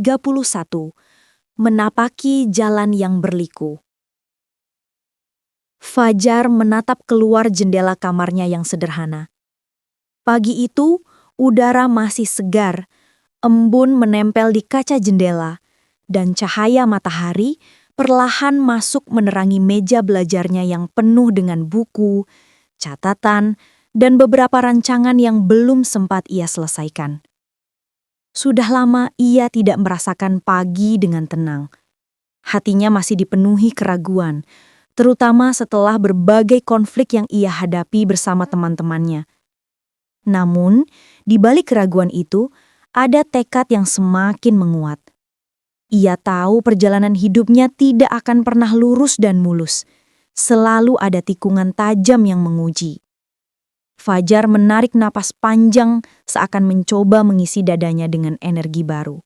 31. Menapaki jalan yang berliku. Fajar menatap keluar jendela kamarnya yang sederhana. Pagi itu, udara masih segar, embun menempel di kaca jendela, dan cahaya matahari perlahan masuk menerangi meja belajarnya yang penuh dengan buku, catatan, dan beberapa rancangan yang belum sempat ia selesaikan. Sudah lama ia tidak merasakan pagi dengan tenang. Hatinya masih dipenuhi keraguan, terutama setelah berbagai konflik yang ia hadapi bersama teman-temannya. Namun, di balik keraguan itu, ada tekad yang semakin menguat. Ia tahu perjalanan hidupnya tidak akan pernah lurus dan mulus. Selalu ada tikungan tajam yang menguji. Fajar menarik napas panjang seakan mencoba mengisi dadanya dengan energi baru.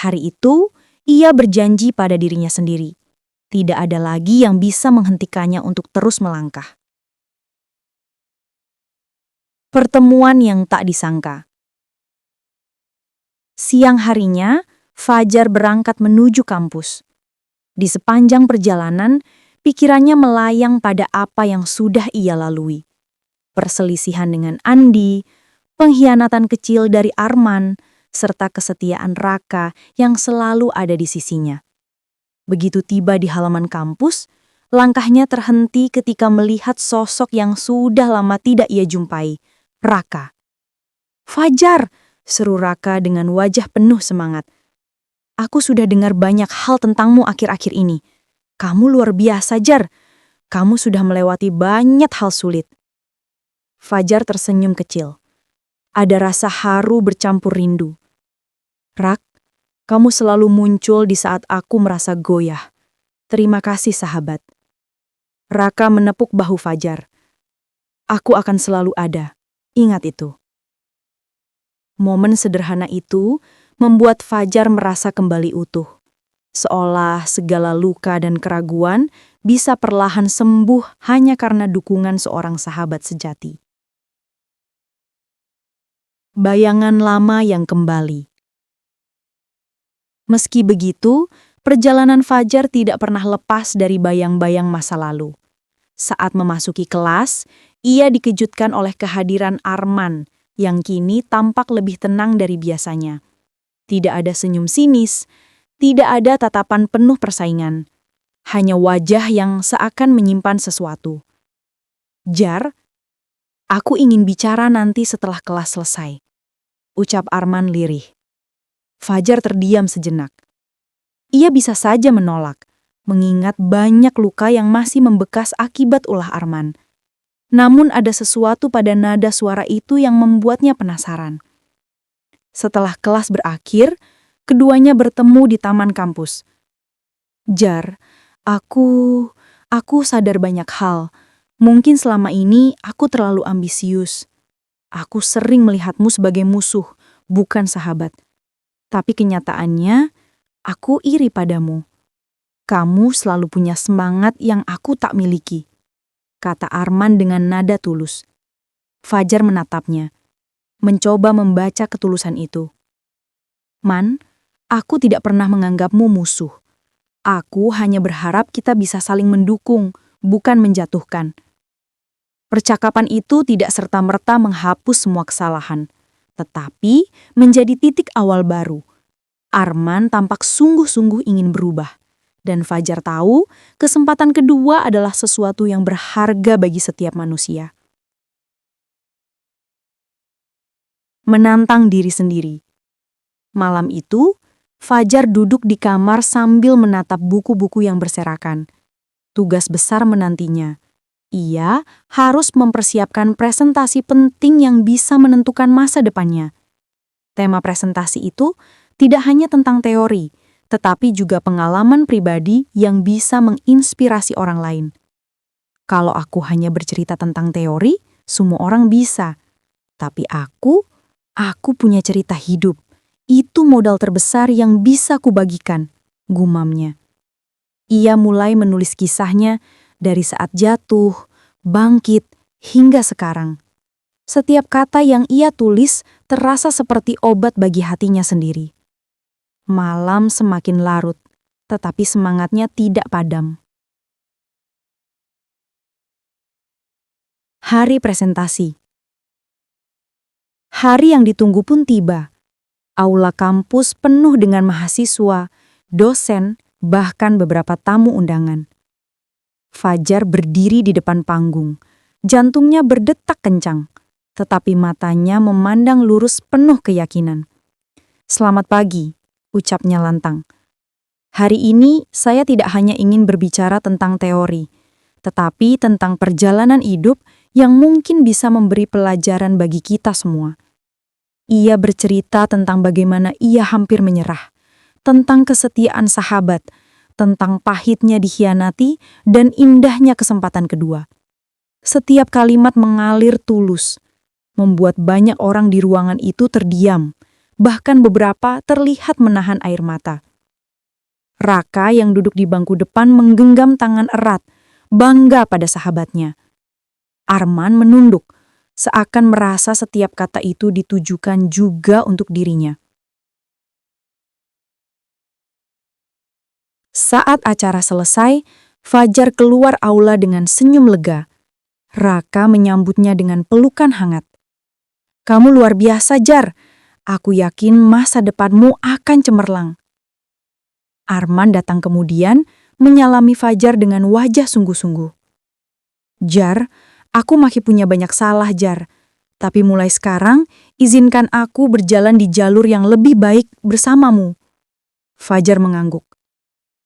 Hari itu, ia berjanji pada dirinya sendiri. Tidak ada lagi yang bisa menghentikannya untuk terus melangkah. Pertemuan yang tak disangka. Siang harinya, Fajar berangkat menuju kampus. Di sepanjang perjalanan, pikirannya melayang pada apa yang sudah ia lalui. Perselisihan dengan Andi, pengkhianatan kecil dari Arman, serta kesetiaan Raka yang selalu ada di sisinya. Begitu tiba di halaman kampus, langkahnya terhenti ketika melihat sosok yang sudah lama tidak ia jumpai, Raka. "Fajar!" seru Raka dengan wajah penuh semangat. "Aku sudah dengar banyak hal tentangmu akhir-akhir ini. Kamu luar biasa, Jar. Kamu sudah melewati banyak hal sulit." Fajar tersenyum kecil. Ada rasa haru bercampur rindu. "Rak, kamu selalu muncul di saat aku merasa goyah. Terima kasih, sahabat." Raka menepuk bahu Fajar. "Aku akan selalu ada. Ingat itu." Momen sederhana itu membuat Fajar merasa kembali utuh. Seolah segala luka dan keraguan bisa perlahan sembuh hanya karena dukungan seorang sahabat sejati. Bayangan lama yang kembali. Meski begitu, perjalanan Fajar tidak pernah lepas dari bayang-bayang masa lalu. Saat memasuki kelas, ia dikejutkan oleh kehadiran Arman yang kini tampak lebih tenang dari biasanya. Tidak ada senyum sinis, tidak ada tatapan penuh persaingan. Hanya wajah yang seakan menyimpan sesuatu. "Jar, aku ingin bicara nanti setelah kelas selesai," ucap Arman lirih. Fajar terdiam sejenak. Ia bisa saja menolak, mengingat banyak luka yang masih membekas akibat ulah Arman. Namun ada sesuatu pada nada suara itu yang membuatnya penasaran. Setelah kelas berakhir, keduanya bertemu di taman kampus. "Jar, aku sadar banyak hal. Mungkin selama ini aku terlalu ambisius. Aku sering melihatmu sebagai musuh, bukan sahabat. Tapi kenyataannya, aku iri padamu. Kamu selalu punya semangat yang aku tak miliki," kata Arman dengan nada tulus. Fajar menatapnya, mencoba membaca ketulusan itu. "Man, aku tidak pernah menganggapmu musuh. Aku hanya berharap kita bisa saling mendukung, bukan menjatuhkan." Percakapan itu tidak serta-merta menghapus semua kesalahan, tetapi menjadi titik awal baru. Arman tampak sungguh-sungguh ingin berubah, dan Fajar tahu kesempatan kedua adalah sesuatu yang berharga bagi setiap manusia. Menantang diri sendiri. Malam itu, Fajar duduk di kamar sambil menatap buku-buku yang berserakan. Tugas besar menantinya. Ia harus mempersiapkan presentasi penting yang bisa menentukan masa depannya. Tema presentasi itu tidak hanya tentang teori, tetapi juga pengalaman pribadi yang bisa menginspirasi orang lain. "Kalau aku hanya bercerita tentang teori, semua orang bisa. Tapi aku punya cerita hidup. Itu modal terbesar yang bisa kubagikan," gumamnya. Ia mulai menulis kisahnya dari saat jatuh, bangkit, hingga sekarang. Setiap kata yang ia tulis terasa seperti obat bagi hatinya sendiri. Malam semakin larut, tetapi semangatnya tidak padam. Hari presentasi. Hari yang ditunggu pun tiba. Aula kampus penuh dengan mahasiswa, dosen, bahkan beberapa tamu undangan. Fajar berdiri di depan panggung. Jantungnya berdetak kencang, tetapi matanya memandang lurus penuh keyakinan. "Selamat pagi," ucapnya lantang. "Hari ini saya tidak hanya ingin berbicara tentang teori, tetapi tentang perjalanan hidup yang mungkin bisa memberi pelajaran bagi kita semua." Ia bercerita tentang bagaimana ia hampir menyerah, tentang kesetiaan sahabat, tentang pahitnya dikhianati, dan indahnya kesempatan kedua. Setiap kalimat mengalir tulus, membuat banyak orang di ruangan itu terdiam, bahkan beberapa terlihat menahan air mata. Raka yang duduk di bangku depan menggenggam tangan erat, bangga pada sahabatnya. Arman menunduk, seakan merasa setiap kata itu ditujukan juga untuk dirinya. Saat acara selesai, Fajar keluar aula dengan senyum lega. Raka menyambutnya dengan pelukan hangat. "Kamu luar biasa, Jar. Aku yakin masa depanmu akan cemerlang." Arman datang kemudian, menyalami Fajar dengan wajah sungguh-sungguh. "Jar, aku masih punya banyak salah, Jar. Tapi mulai sekarang, izinkan aku berjalan di jalur yang lebih baik bersamamu." Fajar mengangguk.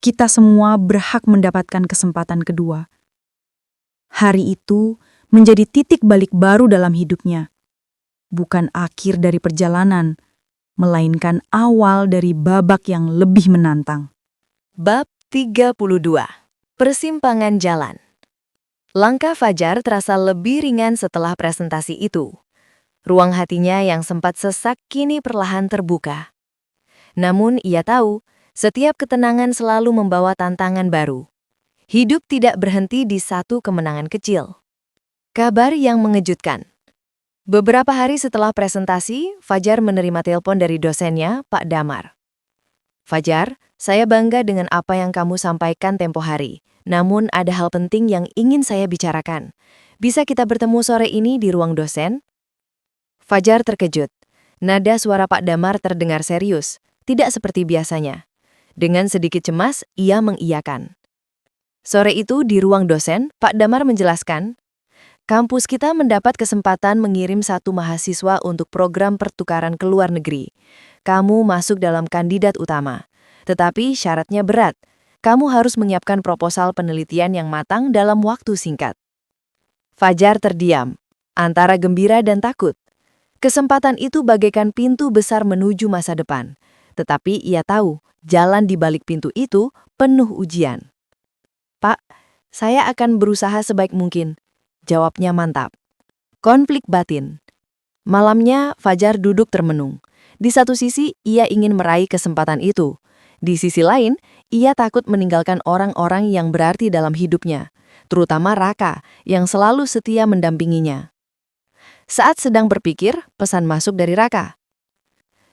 Kita semua berhak mendapatkan kesempatan kedua. Hari itu menjadi titik balik baru dalam hidupnya. Bukan akhir dari perjalanan, melainkan awal dari babak yang lebih menantang. Bab 32. Persimpangan jalan. Langkah Fajar terasa lebih ringan setelah presentasi itu. Ruang hatinya yang sempat sesak kini perlahan terbuka. Namun ia tahu, setiap ketenangan selalu membawa tantangan baru. Hidup tidak berhenti di satu kemenangan kecil. Kabar yang mengejutkan. Beberapa hari setelah presentasi, Fajar menerima telepon dari dosennya, Pak Damar. "Fajar, saya bangga dengan apa yang kamu sampaikan tempo hari. Namun ada hal penting yang ingin saya bicarakan. Bisa kita bertemu sore ini di ruang dosen?" Fajar terkejut. Nada suara Pak Damar terdengar serius, tidak seperti biasanya. Dengan sedikit cemas, ia mengiyakan. Sore itu di ruang dosen, Pak Damar menjelaskan, "Kampus kita mendapat kesempatan mengirim satu mahasiswa untuk program pertukaran ke luar negeri. Kamu masuk dalam kandidat utama. Tetapi syaratnya berat. Kamu harus menyiapkan proposal penelitian yang matang dalam waktu singkat." Fajar terdiam, antara gembira dan takut. Kesempatan itu bagaikan pintu besar menuju masa depan. Tetapi ia tahu, jalan di balik pintu itu penuh ujian. "Pak, saya akan berusaha sebaik mungkin," jawabnya mantap. Konflik batin. Malamnya, Fajar duduk termenung. Di satu sisi, ia ingin meraih kesempatan itu. Di sisi lain, ia takut meninggalkan orang-orang yang berarti dalam hidupnya, terutama Raka, yang selalu setia mendampinginya. Saat sedang berpikir, pesan masuk dari Raka.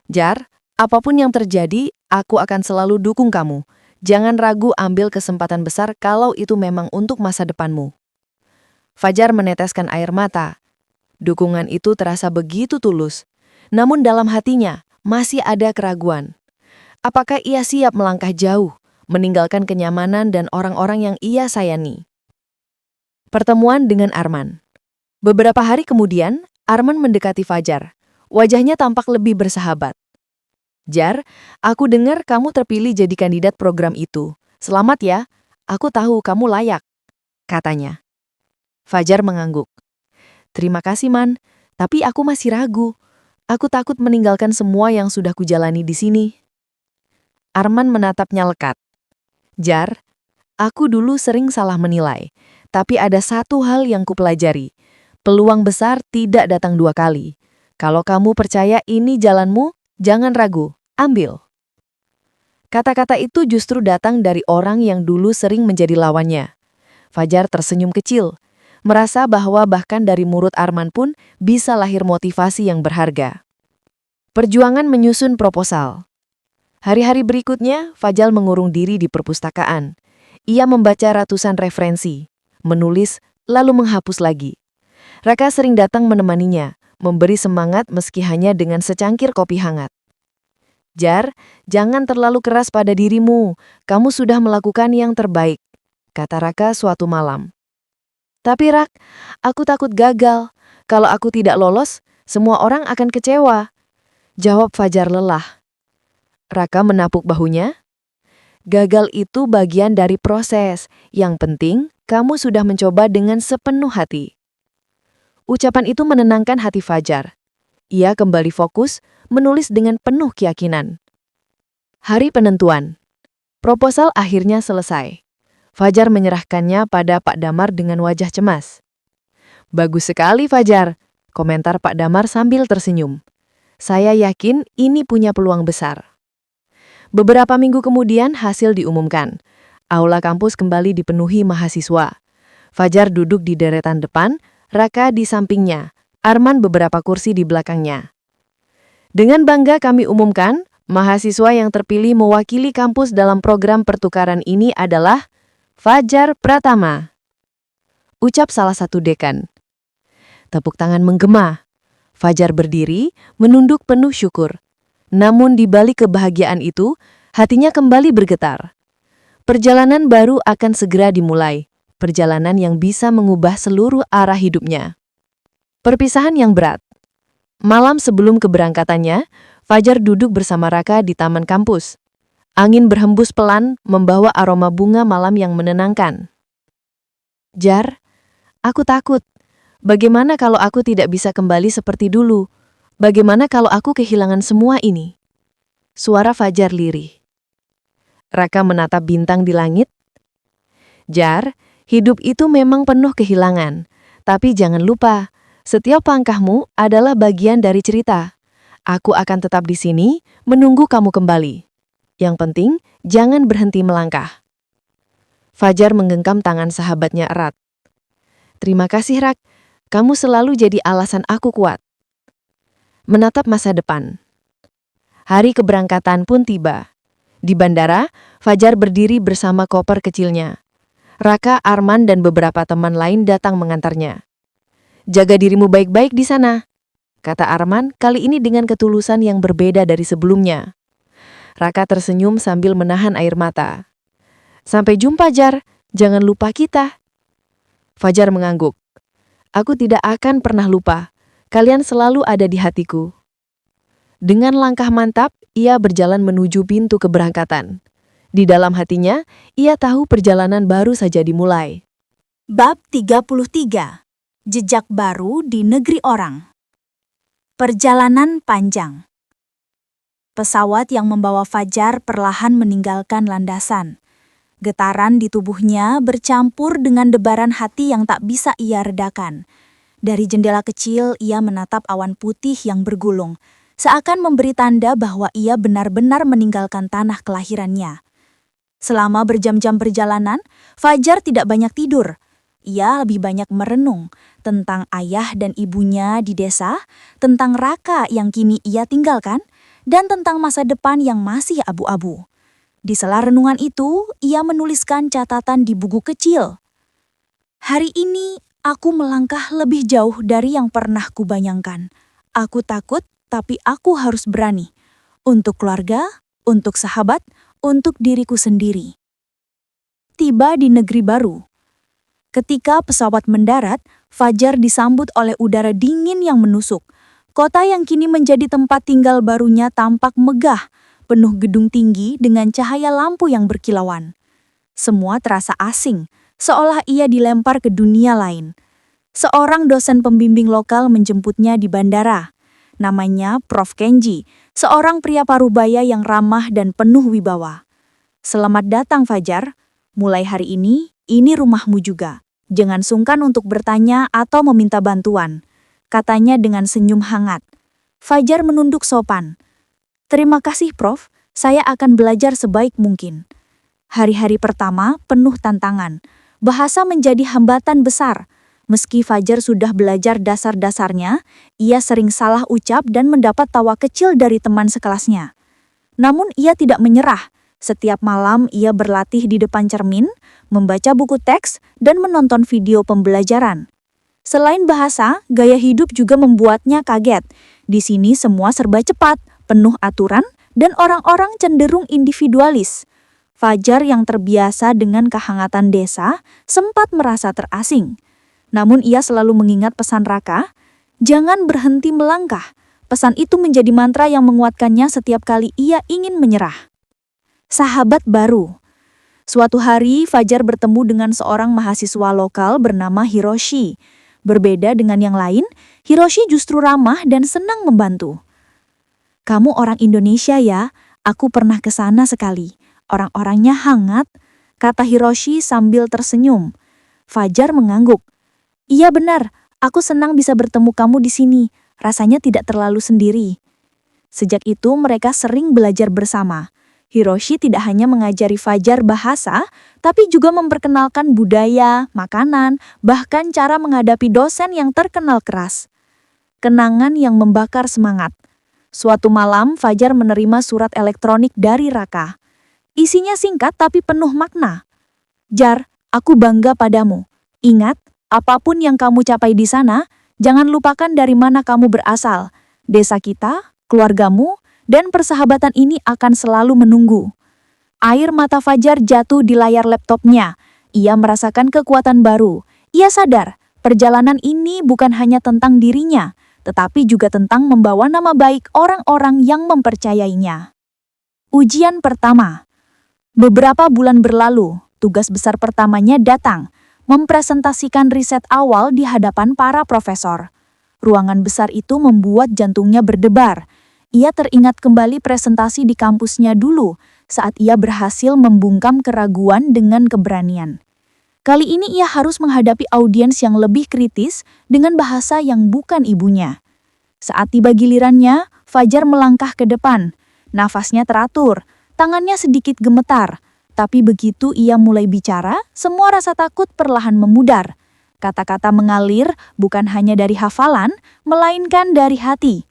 "Jar, apapun yang terjadi, aku akan selalu dukung kamu. Jangan ragu ambil kesempatan besar kalau itu memang untuk masa depanmu." Fajar meneteskan air mata. Dukungan itu terasa begitu tulus. Namun dalam hatinya, masih ada keraguan. Apakah ia siap melangkah jauh, meninggalkan kenyamanan dan orang-orang yang ia sayangi? Pertemuan dengan Arman. Beberapa hari kemudian, Arman mendekati Fajar. Wajahnya tampak lebih bersahabat. "Jar, aku dengar kamu terpilih jadi kandidat program itu. Selamat ya, aku tahu kamu layak," katanya. Fajar mengangguk. "Terima kasih, Man, tapi aku masih ragu. Aku takut meninggalkan semua yang sudah kujalani di sini." Arman menatapnya lekat. "Jar, aku dulu sering salah menilai, tapi ada satu hal yang kupelajari. Peluang besar tidak datang dua kali. Kalau kamu percaya ini jalanmu, jangan ragu, ambil." Kata-kata itu justru datang dari orang yang dulu sering menjadi lawannya. Fajar tersenyum kecil, merasa bahwa bahkan dari mulut Arman pun bisa lahir motivasi yang berharga. Perjuangan menyusun proposal. Hari-hari berikutnya, Fajal mengurung diri di perpustakaan. Ia membaca ratusan referensi, menulis, lalu menghapus lagi. Raka sering datang menemaninya, memberi semangat meski hanya dengan secangkir kopi hangat. "Jar, jangan terlalu keras pada dirimu. Kamu sudah melakukan yang terbaik," kata Raka suatu malam. "Tapi Rak, aku takut gagal. Kalau aku tidak lolos, semua orang akan kecewa," jawab Fajar lelah. Raka menapuk bahunya. "Gagal itu bagian dari proses. Yang penting, kamu sudah mencoba dengan sepenuh hati." Ucapan itu menenangkan hati Fajar. Ia kembali fokus, menulis dengan penuh keyakinan. Hari penentuan. Proposal akhirnya selesai. Fajar menyerahkannya pada Pak Damar dengan wajah cemas. "Bagus sekali, Fajar," komentar Pak Damar sambil tersenyum. "Saya yakin ini punya peluang besar." Beberapa minggu kemudian hasil diumumkan. Aula kampus kembali dipenuhi mahasiswa. Fajar duduk di deretan depan, Raka di sampingnya, Arman beberapa kursi di belakangnya. "Dengan bangga kami umumkan, mahasiswa yang terpilih mewakili kampus dalam program pertukaran ini adalah Fajar Pratama," ucap salah satu dekan. Tepuk tangan menggema. Fajar berdiri, menunduk penuh syukur. Namun di balik kebahagiaan itu, hatinya kembali bergetar. Perjalanan baru akan segera dimulai, perjalanan yang bisa mengubah seluruh arah hidupnya. Perpisahan yang berat. Malam sebelum keberangkatannya, Fajar duduk bersama Raka di taman kampus. Angin berhembus pelan, membawa aroma bunga malam yang menenangkan. "Jar, aku takut. Bagaimana kalau aku tidak bisa kembali seperti dulu? Bagaimana kalau aku kehilangan semua ini?" Suara Fajar lirih. Raka menatap bintang di langit. "Jar, hidup itu memang penuh kehilangan. Tapi jangan lupa, setiap langkahmu adalah bagian dari cerita. Aku akan tetap di sini, menunggu kamu kembali. Yang penting, jangan berhenti melangkah." Fajar menggenggam tangan sahabatnya erat. "Terima kasih, Rak. Kamu selalu jadi alasan aku kuat." Menatap masa depan. Hari keberangkatan pun tiba. Di bandara, Fajar berdiri bersama koper kecilnya. Raka, Arman, dan beberapa teman lain datang mengantarnya. "Jaga dirimu baik-baik di sana," kata Arman, kali ini dengan ketulusan yang berbeda dari sebelumnya. Raka tersenyum sambil menahan air mata. "Sampai jumpa, Jar. Jangan lupa kita." Fajar mengangguk. "Aku tidak akan pernah lupa. Kalian selalu ada di hatiku." Dengan langkah mantap, ia berjalan menuju pintu keberangkatan. Di dalam hatinya, ia tahu perjalanan baru saja dimulai. Bab 33. Jejak baru di negeri orang. Perjalanan panjang. Pesawat yang membawa Fajar perlahan meninggalkan landasan. Getaran di tubuhnya bercampur dengan debaran hati yang tak bisa ia redakan. Dari jendela kecil, ia menatap awan putih yang bergulung, seakan memberi tanda bahwa ia benar-benar meninggalkan tanah kelahirannya. Selama berjam-jam perjalanan, Fajar tidak banyak tidur. Ia lebih banyak merenung tentang ayah dan ibunya di desa, tentang Raka yang kini ia tinggalkan, dan tentang masa depan yang masih abu-abu. Di sela renungan itu, ia menuliskan catatan di buku kecil. "Hari ini, aku melangkah lebih jauh dari yang pernah kubayangkan. Aku takut, tapi aku harus berani. Untuk keluarga, untuk sahabat, untuk diriku sendiri." Tiba di negeri baru. Ketika pesawat mendarat, Fajar disambut oleh udara dingin yang menusuk. Kota yang kini menjadi tempat tinggal barunya tampak megah, penuh gedung tinggi dengan cahaya lampu yang berkilauan. Semua terasa asing, seolah ia dilempar ke dunia lain. Seorang dosen pembimbing lokal menjemputnya di bandara. Namanya Prof. Kenji, seorang pria parubaya yang ramah dan penuh wibawa. "Selamat datang, Fajar. Mulai hari ini rumahmu juga. Jangan sungkan untuk bertanya atau meminta bantuan," katanya dengan senyum hangat. Fajar menunduk sopan. "Terima kasih, Prof. Saya akan belajar sebaik mungkin." Hari-hari pertama penuh tantangan. Bahasa menjadi hambatan besar. Meski Fajar sudah belajar dasar-dasarnya, ia sering salah ucap dan mendapat tawa kecil dari teman sekelasnya. Namun ia tidak menyerah. Setiap malam ia berlatih di depan cermin, membaca buku teks, dan menonton video pembelajaran. Selain bahasa, gaya hidup juga membuatnya kaget. Di sini semua serba cepat, penuh aturan, dan orang-orang cenderung individualis. Fajar yang terbiasa dengan kehangatan desa sempat merasa terasing. Namun ia selalu mengingat pesan Raka, jangan berhenti melangkah. Pesan itu menjadi mantra yang menguatkannya setiap kali ia ingin menyerah. Sahabat baru. Suatu hari Fajar bertemu dengan seorang mahasiswa lokal bernama Hiroshi. Berbeda dengan yang lain, Hiroshi justru ramah dan senang membantu. "Kamu orang Indonesia ya? Aku pernah ke sana sekali. Orang-orangnya hangat," kata Hiroshi sambil tersenyum. Fajar mengangguk. "Iya benar, aku senang bisa bertemu kamu di sini. Rasanya tidak terlalu sendiri." Sejak itu mereka sering belajar bersama. Hiroshi tidak hanya mengajari Fajar bahasa, tapi juga memperkenalkan budaya, makanan, bahkan cara menghadapi dosen yang terkenal keras. Kenangan yang membakar semangat. Suatu malam, Fajar menerima surat elektronik dari Raka. Isinya singkat tapi penuh makna. "Jar, aku bangga padamu. Ingat, apapun yang kamu capai di sana, jangan lupakan dari mana kamu berasal. Desa kita, keluargamu, dan persahabatan ini akan selalu menunggu." Air mata Fajar jatuh di layar laptopnya. Ia merasakan kekuatan baru. Ia sadar, perjalanan ini bukan hanya tentang dirinya, tetapi juga tentang membawa nama baik orang-orang yang mempercayainya. Ujian pertama. Beberapa bulan berlalu, tugas besar pertamanya datang, mempresentasikan riset awal di hadapan para profesor. Ruangan besar itu membuat jantungnya berdebar. Ia teringat kembali presentasi di kampusnya dulu, saat ia berhasil membungkam keraguan dengan keberanian. Kali ini ia harus menghadapi audiens yang lebih kritis dengan bahasa yang bukan ibunya. Saat tiba gilirannya, Fajar melangkah ke depan. Nafasnya teratur, tangannya sedikit gemetar. Tapi begitu ia mulai bicara, semua rasa takut perlahan memudar. Kata-kata mengalir bukan hanya dari hafalan, melainkan dari hati.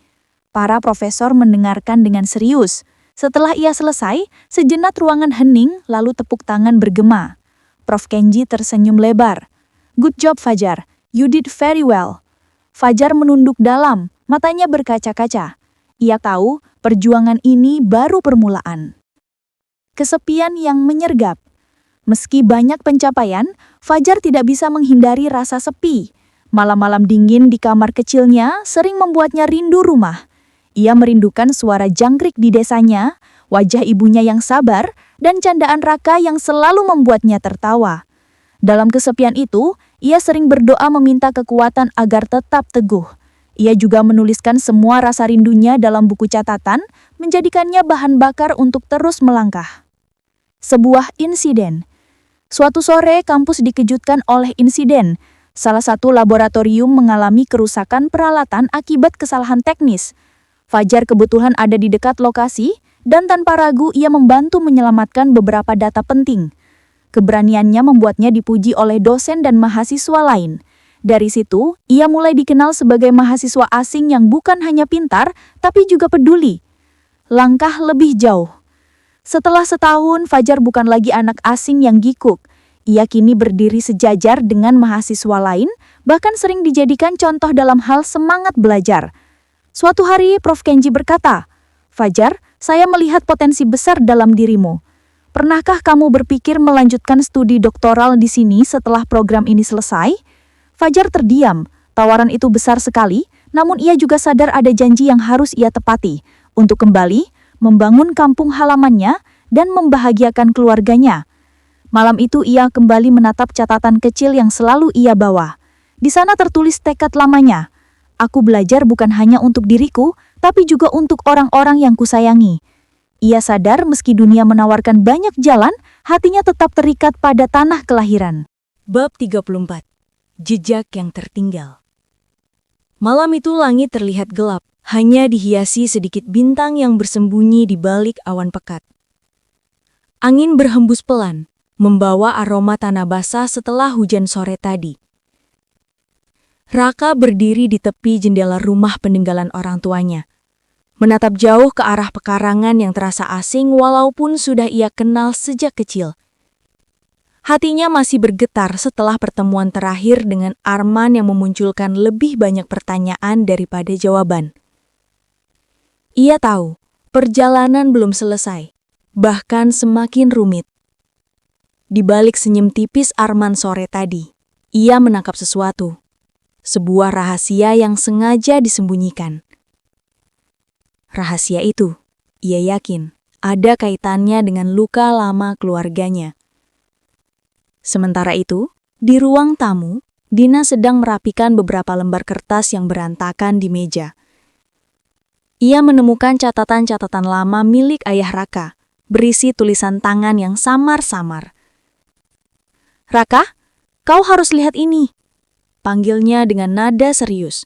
Para profesor mendengarkan dengan serius. Setelah ia selesai, sejenak ruangan hening lalu tepuk tangan bergema. Prof. Kenji tersenyum lebar. "Good job Fajar, you did very well." Fajar menunduk dalam, matanya berkaca-kaca. Ia tahu perjuangan ini baru permulaan. Kesepian yang menyergap. Meski banyak pencapaian, Fajar tidak bisa menghindari rasa sepi. Malam-malam dingin di kamar kecilnya sering membuatnya rindu rumah. Ia merindukan suara jangkrik di desanya, wajah ibunya yang sabar, dan candaan Raka yang selalu membuatnya tertawa. Dalam kesepian itu, ia sering berdoa meminta kekuatan agar tetap teguh. Ia juga menuliskan semua rasa rindunya dalam buku catatan, menjadikannya bahan bakar untuk terus melangkah. Sebuah insiden. Suatu sore, kampus dikejutkan oleh insiden. Salah satu laboratorium mengalami kerusakan peralatan akibat kesalahan teknis. Fajar kebetulan ada di dekat lokasi, dan tanpa ragu ia membantu menyelamatkan beberapa data penting. Keberaniannya membuatnya dipuji oleh dosen dan mahasiswa lain. Dari situ, ia mulai dikenal sebagai mahasiswa asing yang bukan hanya pintar, tapi juga peduli. Langkah lebih jauh. Setelah setahun, Fajar bukan lagi anak asing yang gikuk. Ia kini berdiri sejajar dengan mahasiswa lain, bahkan sering dijadikan contoh dalam hal semangat belajar. Suatu hari, Prof. Kenji berkata, "Fajar, saya melihat potensi besar dalam dirimu. Pernahkah kamu berpikir melanjutkan studi doktoral di sini setelah program ini selesai?" Fajar terdiam. Tawaran itu besar sekali, namun ia juga sadar ada janji yang harus ia tepati untuk kembali, membangun kampung halamannya, dan membahagiakan keluarganya. Malam itu ia kembali menatap catatan kecil yang selalu ia bawa. Di sana tertulis tekad lamanya. "Aku belajar bukan hanya untuk diriku, tapi juga untuk orang-orang yang kusayangi." Ia sadar meski dunia menawarkan banyak jalan, hatinya tetap terikat pada tanah kelahiran. Bab 34. Jejak yang tertinggal. Malam itu langit terlihat gelap, hanya dihiasi sedikit bintang yang bersembunyi di balik awan pekat. Angin berhembus pelan, membawa aroma tanah basah setelah hujan sore tadi. Raka berdiri di tepi jendela rumah peninggalan orang tuanya. menatap jauh ke arah pekarangan yang terasa asing walaupun sudah ia kenal sejak kecil. Hatinya masih bergetar setelah pertemuan terakhir dengan Arman yang memunculkan lebih banyak pertanyaan daripada jawaban. Ia tahu, perjalanan belum selesai, bahkan semakin rumit. Di balik senyum tipis Arman sore tadi, ia menangkap sesuatu. Sebuah rahasia yang sengaja disembunyikan. Rahasia itu, ia yakin, ada kaitannya dengan luka lama keluarganya. Sementara itu, di ruang tamu, Dina sedang merapikan beberapa lembar kertas yang berantakan di meja. Ia menemukan catatan-catatan lama milik ayah Raka, berisi tulisan tangan yang samar-samar. "Raka, kau harus lihat ini," panggilnya dengan nada serius.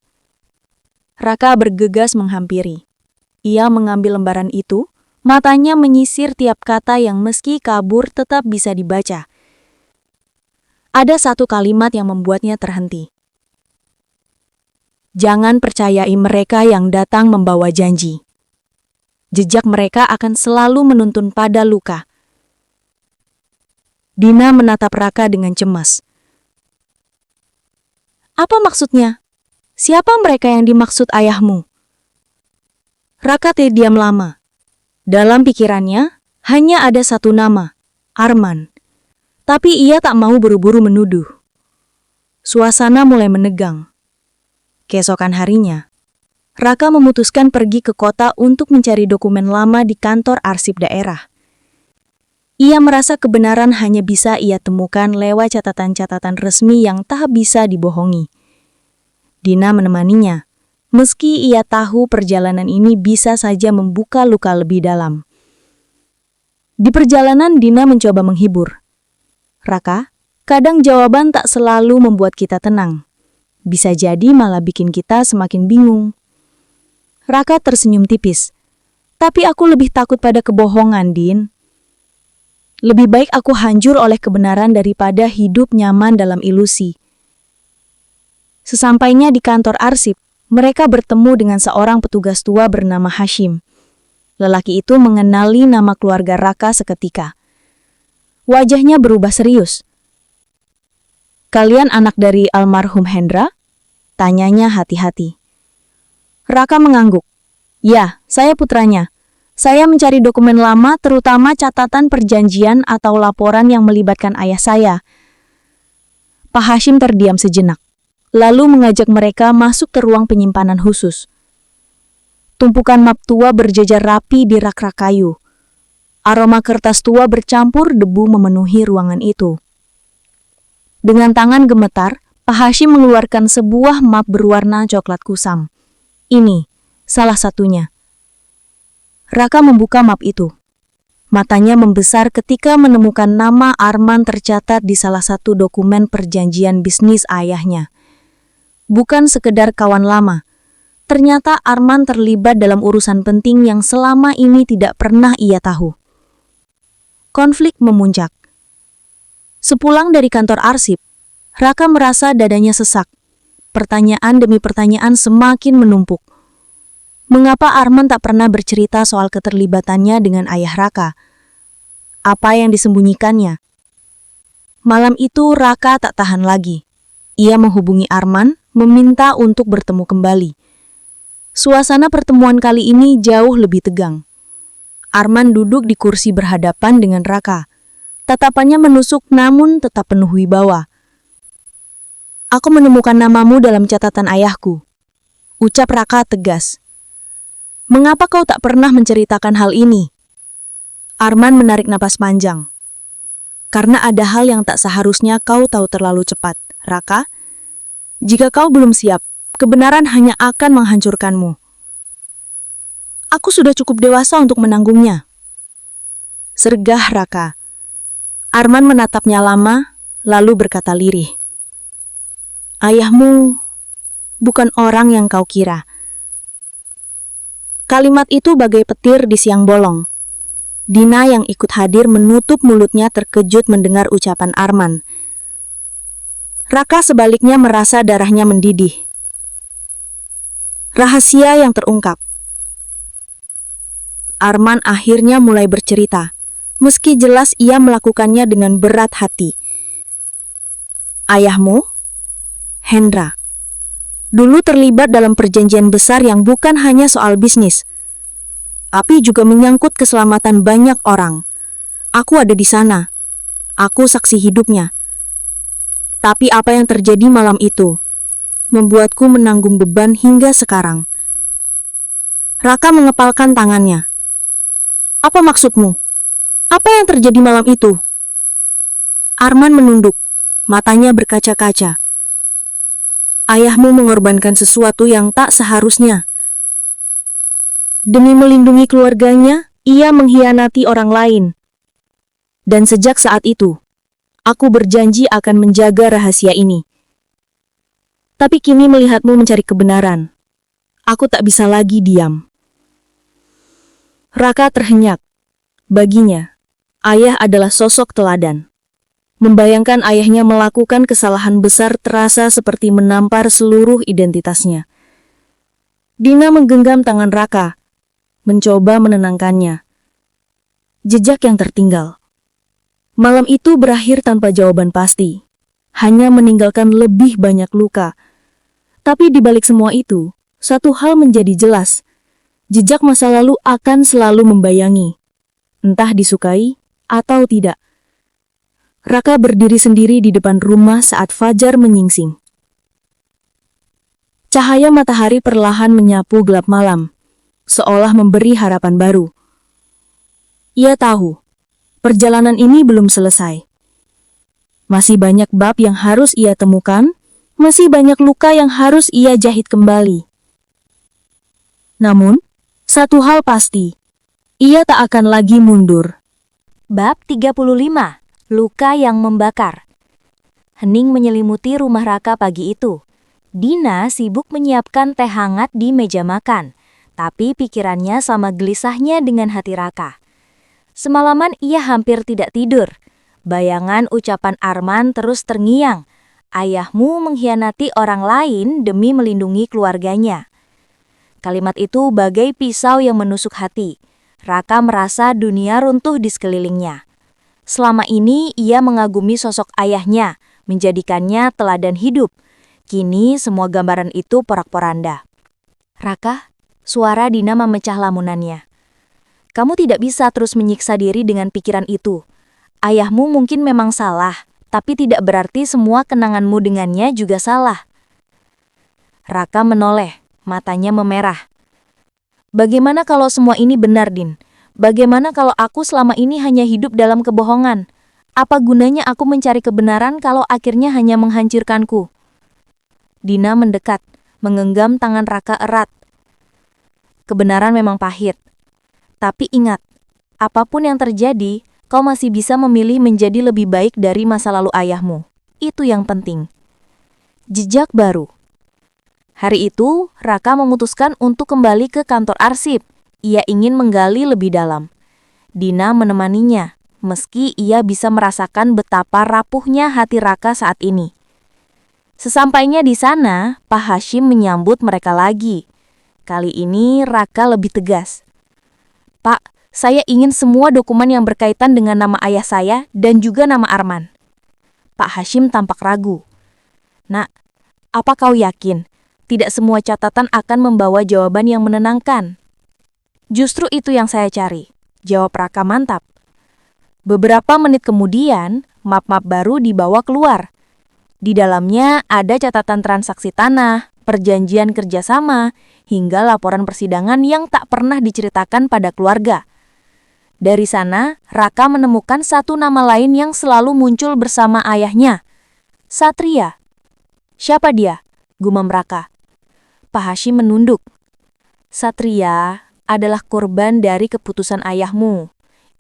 Raka bergegas menghampiri. Ia mengambil lembaran itu, matanya menyisir tiap kata yang meski kabur tetap bisa dibaca. Ada satu kalimat yang membuatnya terhenti. "Jangan percayai mereka yang datang membawa janji. Jejak mereka akan selalu menuntun pada luka." Dina menatap Raka dengan cemas. "Apa maksudnya? Siapa mereka yang dimaksud ayahmu?" Raka terdiam lama. Dalam pikirannya, hanya ada satu nama, Arman. Tapi ia tak mau buru-buru menuduh. Suasana mulai menegang. Keesokan harinya, Raka memutuskan pergi ke kota untuk mencari dokumen lama di kantor arsip daerah. Ia merasa kebenaran hanya bisa ia temukan lewat catatan-catatan resmi yang tak bisa dibohongi. Dina menemaninya. Meski ia tahu perjalanan ini bisa saja membuka luka lebih dalam. Di perjalanan Dina mencoba menghibur. "Raka, kadang jawaban tak selalu membuat kita tenang. Bisa jadi malah bikin kita semakin bingung." Raka tersenyum tipis. "Tapi aku lebih takut pada kebohongan, Din. Lebih baik aku hancur oleh kebenaran daripada hidup nyaman dalam ilusi." Sesampainya di kantor arsip, mereka bertemu dengan seorang petugas tua bernama Hashim. Lelaki itu mengenali nama keluarga Raka seketika. Wajahnya berubah serius. "Kalian anak dari almarhum Hendra?" tanyanya hati-hati. Raka mengangguk. "Ya, saya putranya. Saya mencari dokumen lama, terutama catatan perjanjian atau laporan yang melibatkan ayah saya." Pak Hashim terdiam sejenak, lalu mengajak mereka masuk ke ruang penyimpanan khusus. Tumpukan map tua berjejer rapi di rak-rak kayu. Aroma kertas tua bercampur debu memenuhi ruangan itu. Dengan tangan gemetar, Pak Hashim mengeluarkan sebuah map berwarna coklat kusam. Ini, salah satunya. Raka membuka map itu. Matanya membesar ketika menemukan nama Arman tercatat di salah satu dokumen perjanjian bisnis ayahnya. Bukan sekedar kawan lama. Ternyata Arman terlibat dalam urusan penting yang selama ini tidak pernah ia tahu. Konflik memuncak. Sepulang dari kantor arsip, Raka merasa dadanya sesak. Pertanyaan demi pertanyaan semakin menumpuk. Mengapa Arman tak pernah bercerita soal keterlibatannya dengan ayah Raka? Apa yang disembunyikannya? Malam itu Raka tak tahan lagi. Ia menghubungi Arman, meminta untuk bertemu kembali. Suasana pertemuan kali ini jauh lebih tegang. Arman duduk di kursi berhadapan dengan Raka. Tatapannya menusuk namun tetap penuh wibawa. "Aku menemukan namamu dalam catatan ayahku," ucap Raka tegas. "Mengapa kau tak pernah menceritakan hal ini?" Arman menarik napas panjang. "Karena ada hal yang tak seharusnya kau tahu terlalu cepat, Raka. Jika kau belum siap, kebenaran hanya akan menghancurkanmu. Aku sudah cukup dewasa untuk menanggungnya." Sergah Raka. Arman menatapnya lama, lalu berkata lirih. "Ayahmu bukan orang yang kau kira." Kalimat itu bagai petir di siang bolong. Dina yang ikut hadir menutup mulutnya terkejut mendengar ucapan Arman. Raka sebaliknya merasa darahnya mendidih. Rahasia yang terungkap. Arman akhirnya mulai bercerita, meski jelas ia melakukannya dengan berat hati. Ayahmu, Hendra, dulu terlibat dalam perjanjian besar yang bukan hanya soal bisnis, tapi juga menyangkut keselamatan banyak orang. Aku ada di sana. Aku saksi hidupnya. Tapi apa yang terjadi malam itu membuatku menanggung beban hingga sekarang. Raka mengepalkan tangannya. Apa maksudmu? Apa yang terjadi malam itu? Arman menunduk, matanya berkaca-kaca. Ayahmu mengorbankan sesuatu yang tak seharusnya. Demi melindungi keluarganya, ia mengkhianati orang lain. Dan sejak saat itu, aku berjanji akan menjaga rahasia ini. Tapi kini melihatmu mencari kebenaran, aku tak bisa lagi diam. Raka terhenyak. Baginya, ayah adalah sosok teladan. Membayangkan ayahnya melakukan kesalahan besar terasa seperti menampar seluruh identitasnya. Dina menggenggam tangan Raka, mencoba menenangkannya. Jejak yang tertinggal. Malam itu berakhir tanpa jawaban pasti, hanya meninggalkan lebih banyak luka. Tapi di balik semua itu, satu hal menjadi jelas. Jejak masa lalu akan selalu membayangi, entah disukai atau tidak. Raka berdiri sendiri di depan rumah saat fajar menyingsing. Cahaya matahari perlahan menyapu gelap malam, seolah memberi harapan baru. Ia tahu, perjalanan ini belum selesai. Masih banyak bab yang harus ia temukan, masih banyak luka yang harus ia jahit kembali. Namun, satu hal pasti, ia tak akan lagi mundur. Bab 35. Luka yang membakar. Hening menyelimuti rumah Raka pagi itu. Dina sibuk menyiapkan teh hangat di meja makan, tapi pikirannya sama gelisahnya dengan hati Raka. Semalaman ia hampir tidak tidur. Bayangan ucapan Arman terus terngiang. Ayahmu mengkhianati orang lain demi melindungi keluarganya. Kalimat itu bagai pisau yang menusuk hati. Raka merasa dunia runtuh di sekelilingnya. Selama ini ia mengagumi sosok ayahnya, menjadikannya teladan hidup. Kini semua gambaran itu porak-poranda. Raka, suara Dina memecah lamunannya. Kamu tidak bisa terus menyiksa diri dengan pikiran itu. Ayahmu mungkin memang salah, tapi tidak berarti semua kenanganmu dengannya juga salah. Raka menoleh, matanya memerah. Bagaimana kalau semua ini benar, Din? Bagaimana kalau aku selama ini hanya hidup dalam kebohongan? Apa gunanya aku mencari kebenaran kalau akhirnya hanya menghancurkanku? Dina mendekat, menggenggam tangan Raka erat. Kebenaran memang pahit. Tapi ingat, apapun yang terjadi, kau masih bisa memilih menjadi lebih baik dari masa lalu ayahmu. Itu yang penting. Jejak baru. Hari itu, Raka memutuskan untuk kembali ke kantor arsip. Ia ingin menggali lebih dalam. Dina menemaninya, meski ia bisa merasakan betapa rapuhnya hati Raka saat ini. Sesampainya di sana, Pak Hashim menyambut mereka lagi. Kali ini Raka lebih tegas. Pak, saya ingin semua dokumen yang berkaitan dengan nama ayah saya dan juga nama Arman. Pak Hashim tampak ragu. Nak, apa kau yakin? Tidak semua catatan akan membawa jawaban yang menenangkan. Justru itu yang saya cari, jawab Raka mantap. Beberapa menit kemudian, map-map baru dibawa keluar. Di dalamnya ada catatan transaksi tanah, perjanjian kerjasama, hingga laporan persidangan yang tak pernah diceritakan pada keluarga. Dari sana, Raka menemukan satu nama lain yang selalu muncul bersama ayahnya, Satria. Siapa dia? Gumam Raka. Pak Hashim menunduk. Satria adalah korban dari keputusan ayahmu.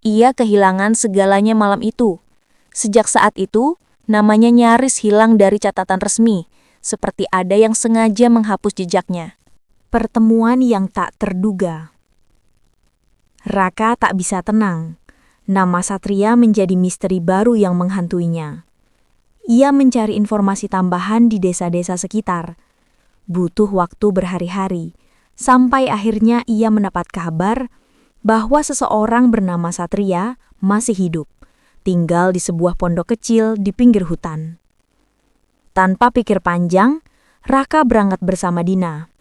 Ia kehilangan segalanya malam itu. Sejak saat itu, namanya nyaris hilang dari catatan resmi, seperti ada yang sengaja menghapus jejaknya. Pertemuan yang tak terduga. Raka tak bisa tenang. Nama Satria menjadi misteri baru yang menghantuinya. Ia mencari informasi tambahan di desa-desa sekitar. Butuh waktu berhari-hari. Sampai akhirnya ia mendapat kabar bahwa seseorang bernama Satria masih hidup, tinggal di sebuah pondok kecil di pinggir hutan. Tanpa pikir panjang, Raka berangkat bersama Dina.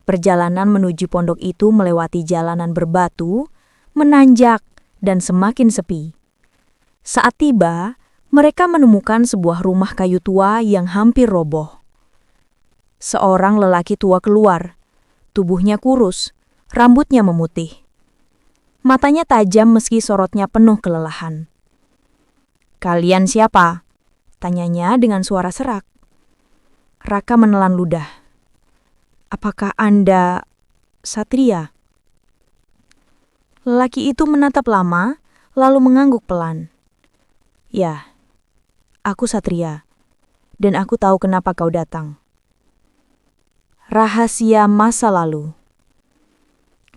Perjalanan menuju pondok itu melewati jalanan berbatu, menanjak, dan semakin sepi. Saat tiba, mereka menemukan sebuah rumah kayu tua yang hampir roboh. Seorang lelaki tua keluar, tubuhnya kurus, rambutnya memutih. Matanya tajam meski sorotnya penuh kelelahan. "Kalian siapa?" tanyanya dengan suara serak. Raka menelan ludah. "Apakah Anda Satria?" Lelaki itu menatap lama, lalu mengangguk pelan. "Ya, aku Satria, dan aku tahu kenapa kau datang." Rahasia masa lalu.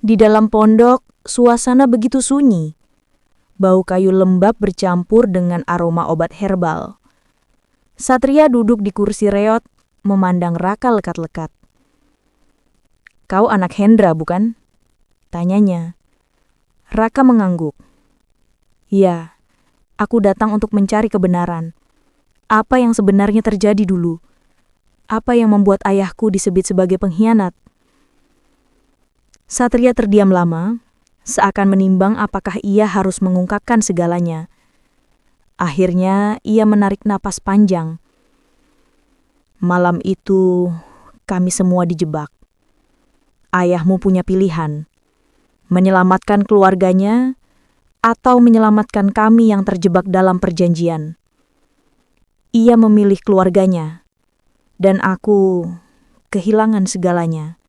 Di dalam pondok, suasana begitu sunyi. Bau kayu lembab bercampur dengan aroma obat herbal. Satria duduk di kursi reot, memandang Raka lekat-lekat. "Kau anak Hendra, bukan?" tanyanya. Raka mengangguk. "Ya, aku datang untuk mencari kebenaran. Apa yang sebenarnya terjadi dulu? Apa yang membuat ayahku disebut sebagai pengkhianat?" Satria terdiam lama, seakan menimbang apakah ia harus mengungkapkan segalanya. Akhirnya ia menarik napas panjang. "Malam itu, kami semua dijebak. Ayahmu punya pilihan, menyelamatkan keluarganya atau menyelamatkan kami yang terjebak dalam perjanjian. Ia memilih keluarganya, dan aku kehilangan segalanya.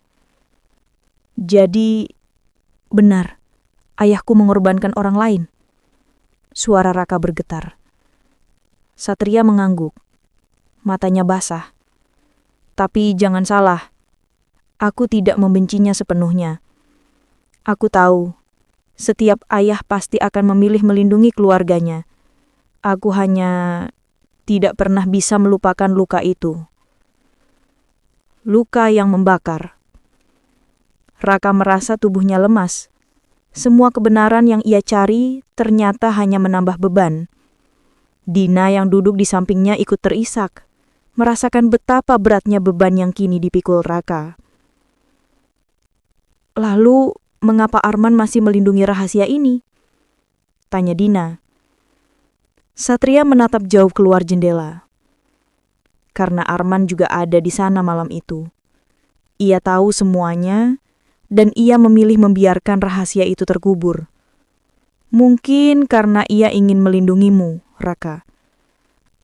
Jadi, benar, ayahku mengorbankan orang lain." Suara Raka bergetar. Satria mengangguk, matanya basah. "Tapi jangan salah, aku tidak membencinya sepenuhnya. Aku tahu, setiap ayah pasti akan memilih melindungi keluarganya. Aku hanya tidak pernah bisa melupakan luka itu. Luka yang membakar." Raka merasa tubuhnya lemas. Semua kebenaran yang ia cari ternyata hanya menambah beban. Dina yang duduk di sampingnya ikut terisak, merasakan betapa beratnya beban yang kini dipikul Raka. "Lalu, mengapa Arman masih melindungi rahasia ini?" tanya Dina. Satria menatap jauh keluar jendela. Karena Arman juga ada di sana malam itu. Ia tahu semuanya, dan ia memilih membiarkan rahasia itu terkubur. Mungkin karena ia ingin melindungimu, Raka.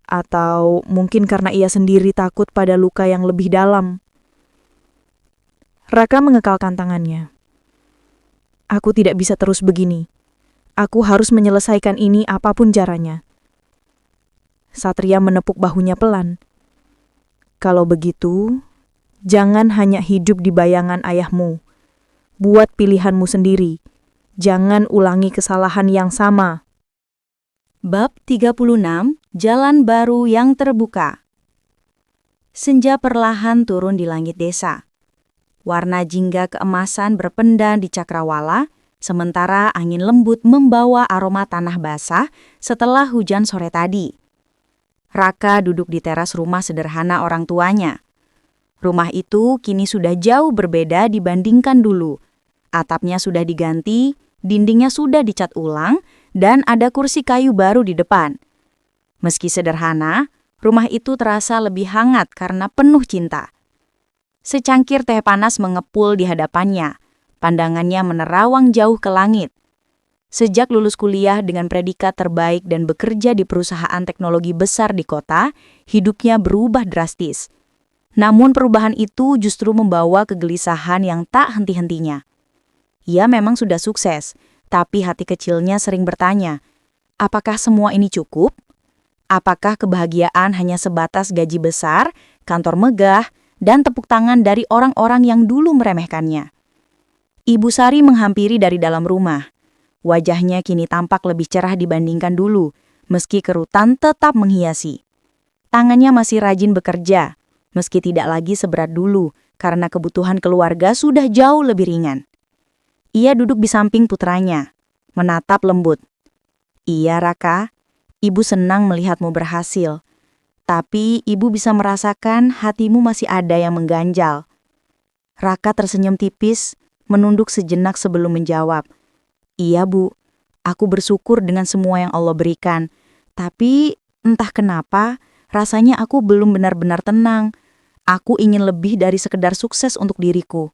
Atau mungkin karena ia sendiri takut pada luka yang lebih dalam. Raka mengekalkan tangannya. "Aku tidak bisa terus begini. Aku harus menyelesaikan ini apapun caranya." Satria menepuk bahunya pelan. "Kalau begitu, jangan hanya hidup di bayangan ayahmu. Buat pilihanmu sendiri. Jangan ulangi kesalahan yang sama." Bab 36, Jalan Baru yang Terbuka. Senja perlahan turun di langit desa. Warna jingga keemasan berpendan di cakrawala, sementara angin lembut membawa aroma tanah basah setelah hujan sore tadi. Raka duduk di teras rumah sederhana orang tuanya. Rumah itu kini sudah jauh berbeda dibandingkan dulu. Atapnya sudah diganti, dindingnya sudah dicat ulang, dan ada kursi kayu baru di depan. Meski sederhana, rumah itu terasa lebih hangat karena penuh cinta. Secangkir teh panas mengepul di hadapannya, pandangannya menerawang jauh ke langit. Sejak lulus kuliah dengan predikat terbaik dan bekerja di perusahaan teknologi besar di kota, hidupnya berubah drastis. Namun perubahan itu justru membawa kegelisahan yang tak henti-hentinya. Ia memang sudah sukses, tapi hati kecilnya sering bertanya, apakah semua ini cukup? Apakah kebahagiaan hanya sebatas gaji besar, kantor megah, dan tepuk tangan dari orang-orang yang dulu meremehkannya? Ibu Sari menghampiri dari dalam rumah. Wajahnya kini tampak lebih cerah dibandingkan dulu, meski kerutan tetap menghiasi. Tangannya masih rajin bekerja, meski tidak lagi seberat dulu, karena kebutuhan keluarga sudah jauh lebih ringan. Ia duduk di samping putranya, menatap lembut. Iya, Raka, ibu senang melihatmu berhasil. Tapi ibu bisa merasakan hatimu masih ada yang mengganjal. Raka tersenyum tipis, menunduk sejenak sebelum menjawab. Iya, Bu. Aku bersyukur dengan semua yang Allah berikan. Tapi entah kenapa, rasanya aku belum benar-benar tenang. Aku ingin lebih dari sekedar sukses untuk diriku.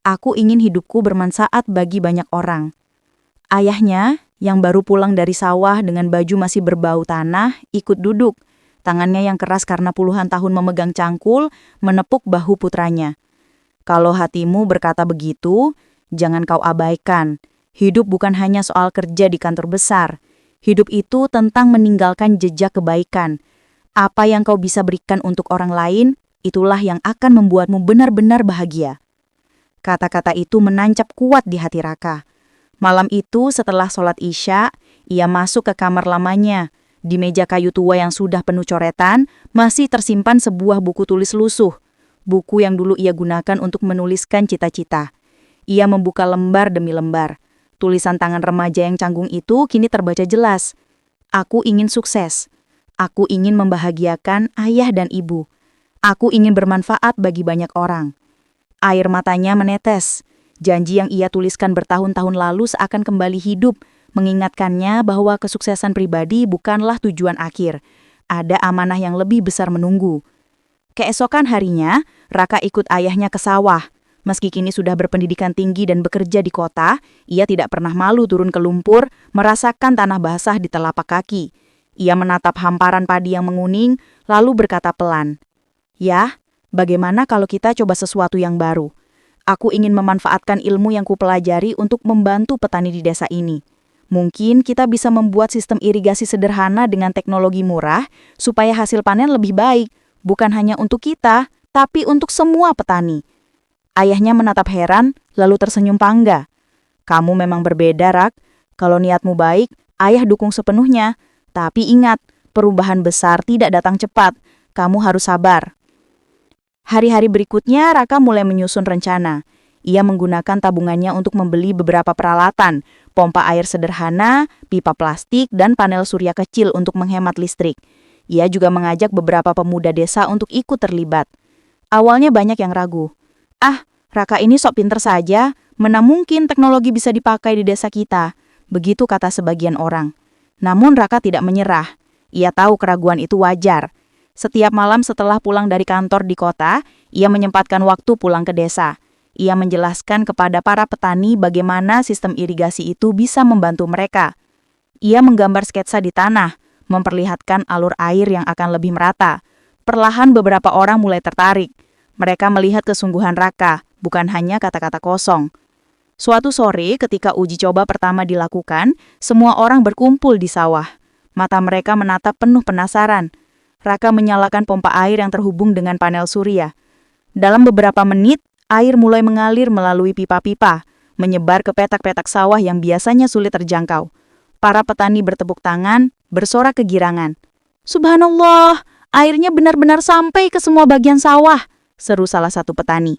Aku ingin hidupku bermanfaat bagi banyak orang. Ayahnya, yang baru pulang dari sawah dengan baju masih berbau tanah, ikut duduk. Tangannya yang keras karena puluhan tahun memegang cangkul, menepuk bahu putranya. Kalau hatimu berkata begitu, jangan kau abaikan. Hidup bukan hanya soal kerja di kantor besar. Hidup itu tentang meninggalkan jejak kebaikan. Apa yang kau bisa berikan untuk orang lain, itulah yang akan membuatmu benar-benar bahagia. Kata-kata itu menancap kuat di hati Raka. Malam itu setelah sholat Isya, ia masuk ke kamar lamanya. Di meja kayu tua yang sudah penuh coretan, masih tersimpan sebuah buku tulis lusuh. Buku yang dulu ia gunakan untuk menuliskan cita-cita. Ia membuka lembar demi lembar. Tulisan tangan remaja yang canggung itu kini terbaca jelas. Aku ingin sukses. Aku ingin membahagiakan ayah dan ibu. Aku ingin bermanfaat bagi banyak orang. Air matanya menetes. Janji yang ia tuliskan bertahun-tahun lalu seakan kembali hidup, mengingatkannya bahwa kesuksesan pribadi bukanlah tujuan akhir. Ada amanah yang lebih besar menunggu. Keesokan harinya, Raka ikut ayahnya ke sawah. Meski kini sudah berpendidikan tinggi dan bekerja di kota, ia tidak pernah malu turun ke lumpur, merasakan tanah basah di telapak kaki. Ia menatap hamparan padi yang menguning, lalu berkata pelan, "Ya, bagaimana kalau kita coba sesuatu yang baru? Aku ingin memanfaatkan ilmu yang kupelajari untuk membantu petani di desa ini. Mungkin kita bisa membuat sistem irigasi sederhana dengan teknologi murah supaya hasil panen lebih baik, bukan hanya untuk kita, tapi untuk semua petani." Ayahnya menatap heran, lalu tersenyum bangga. "Kamu memang berbeda, Rak. Kalau niatmu baik, ayah dukung sepenuhnya. Tapi ingat, perubahan besar tidak datang cepat. Kamu harus sabar." Hari-hari berikutnya, Raka mulai menyusun rencana. Ia menggunakan tabungannya untuk membeli beberapa peralatan, pompa air sederhana, pipa plastik, dan panel surya kecil untuk menghemat listrik. Ia juga mengajak beberapa pemuda desa untuk ikut terlibat. Awalnya banyak yang ragu. Raka ini sok pinter saja, mana mungkin teknologi bisa dipakai di desa kita, begitu kata sebagian orang. Namun Raka tidak menyerah. Ia tahu keraguan itu wajar. Setiap malam setelah pulang dari kantor di kota, ia menyempatkan waktu pulang ke desa. Ia menjelaskan kepada para petani bagaimana sistem irigasi itu bisa membantu mereka. Ia menggambar sketsa di tanah, memperlihatkan alur air yang akan lebih merata. Perlahan beberapa orang mulai tertarik. Mereka melihat kesungguhan Raka, bukan hanya kata-kata kosong. Suatu sore ketika uji coba pertama dilakukan, semua orang berkumpul di sawah. Mata mereka menatap penuh penasaran. Raka menyalakan pompa air yang terhubung dengan panel surya. Dalam beberapa menit, air mulai mengalir melalui pipa-pipa, menyebar ke petak-petak sawah yang biasanya sulit terjangkau. Para petani bertepuk tangan, bersorak kegirangan. "Subhanallah, airnya benar-benar sampai ke semua bagian sawah," seru salah satu petani.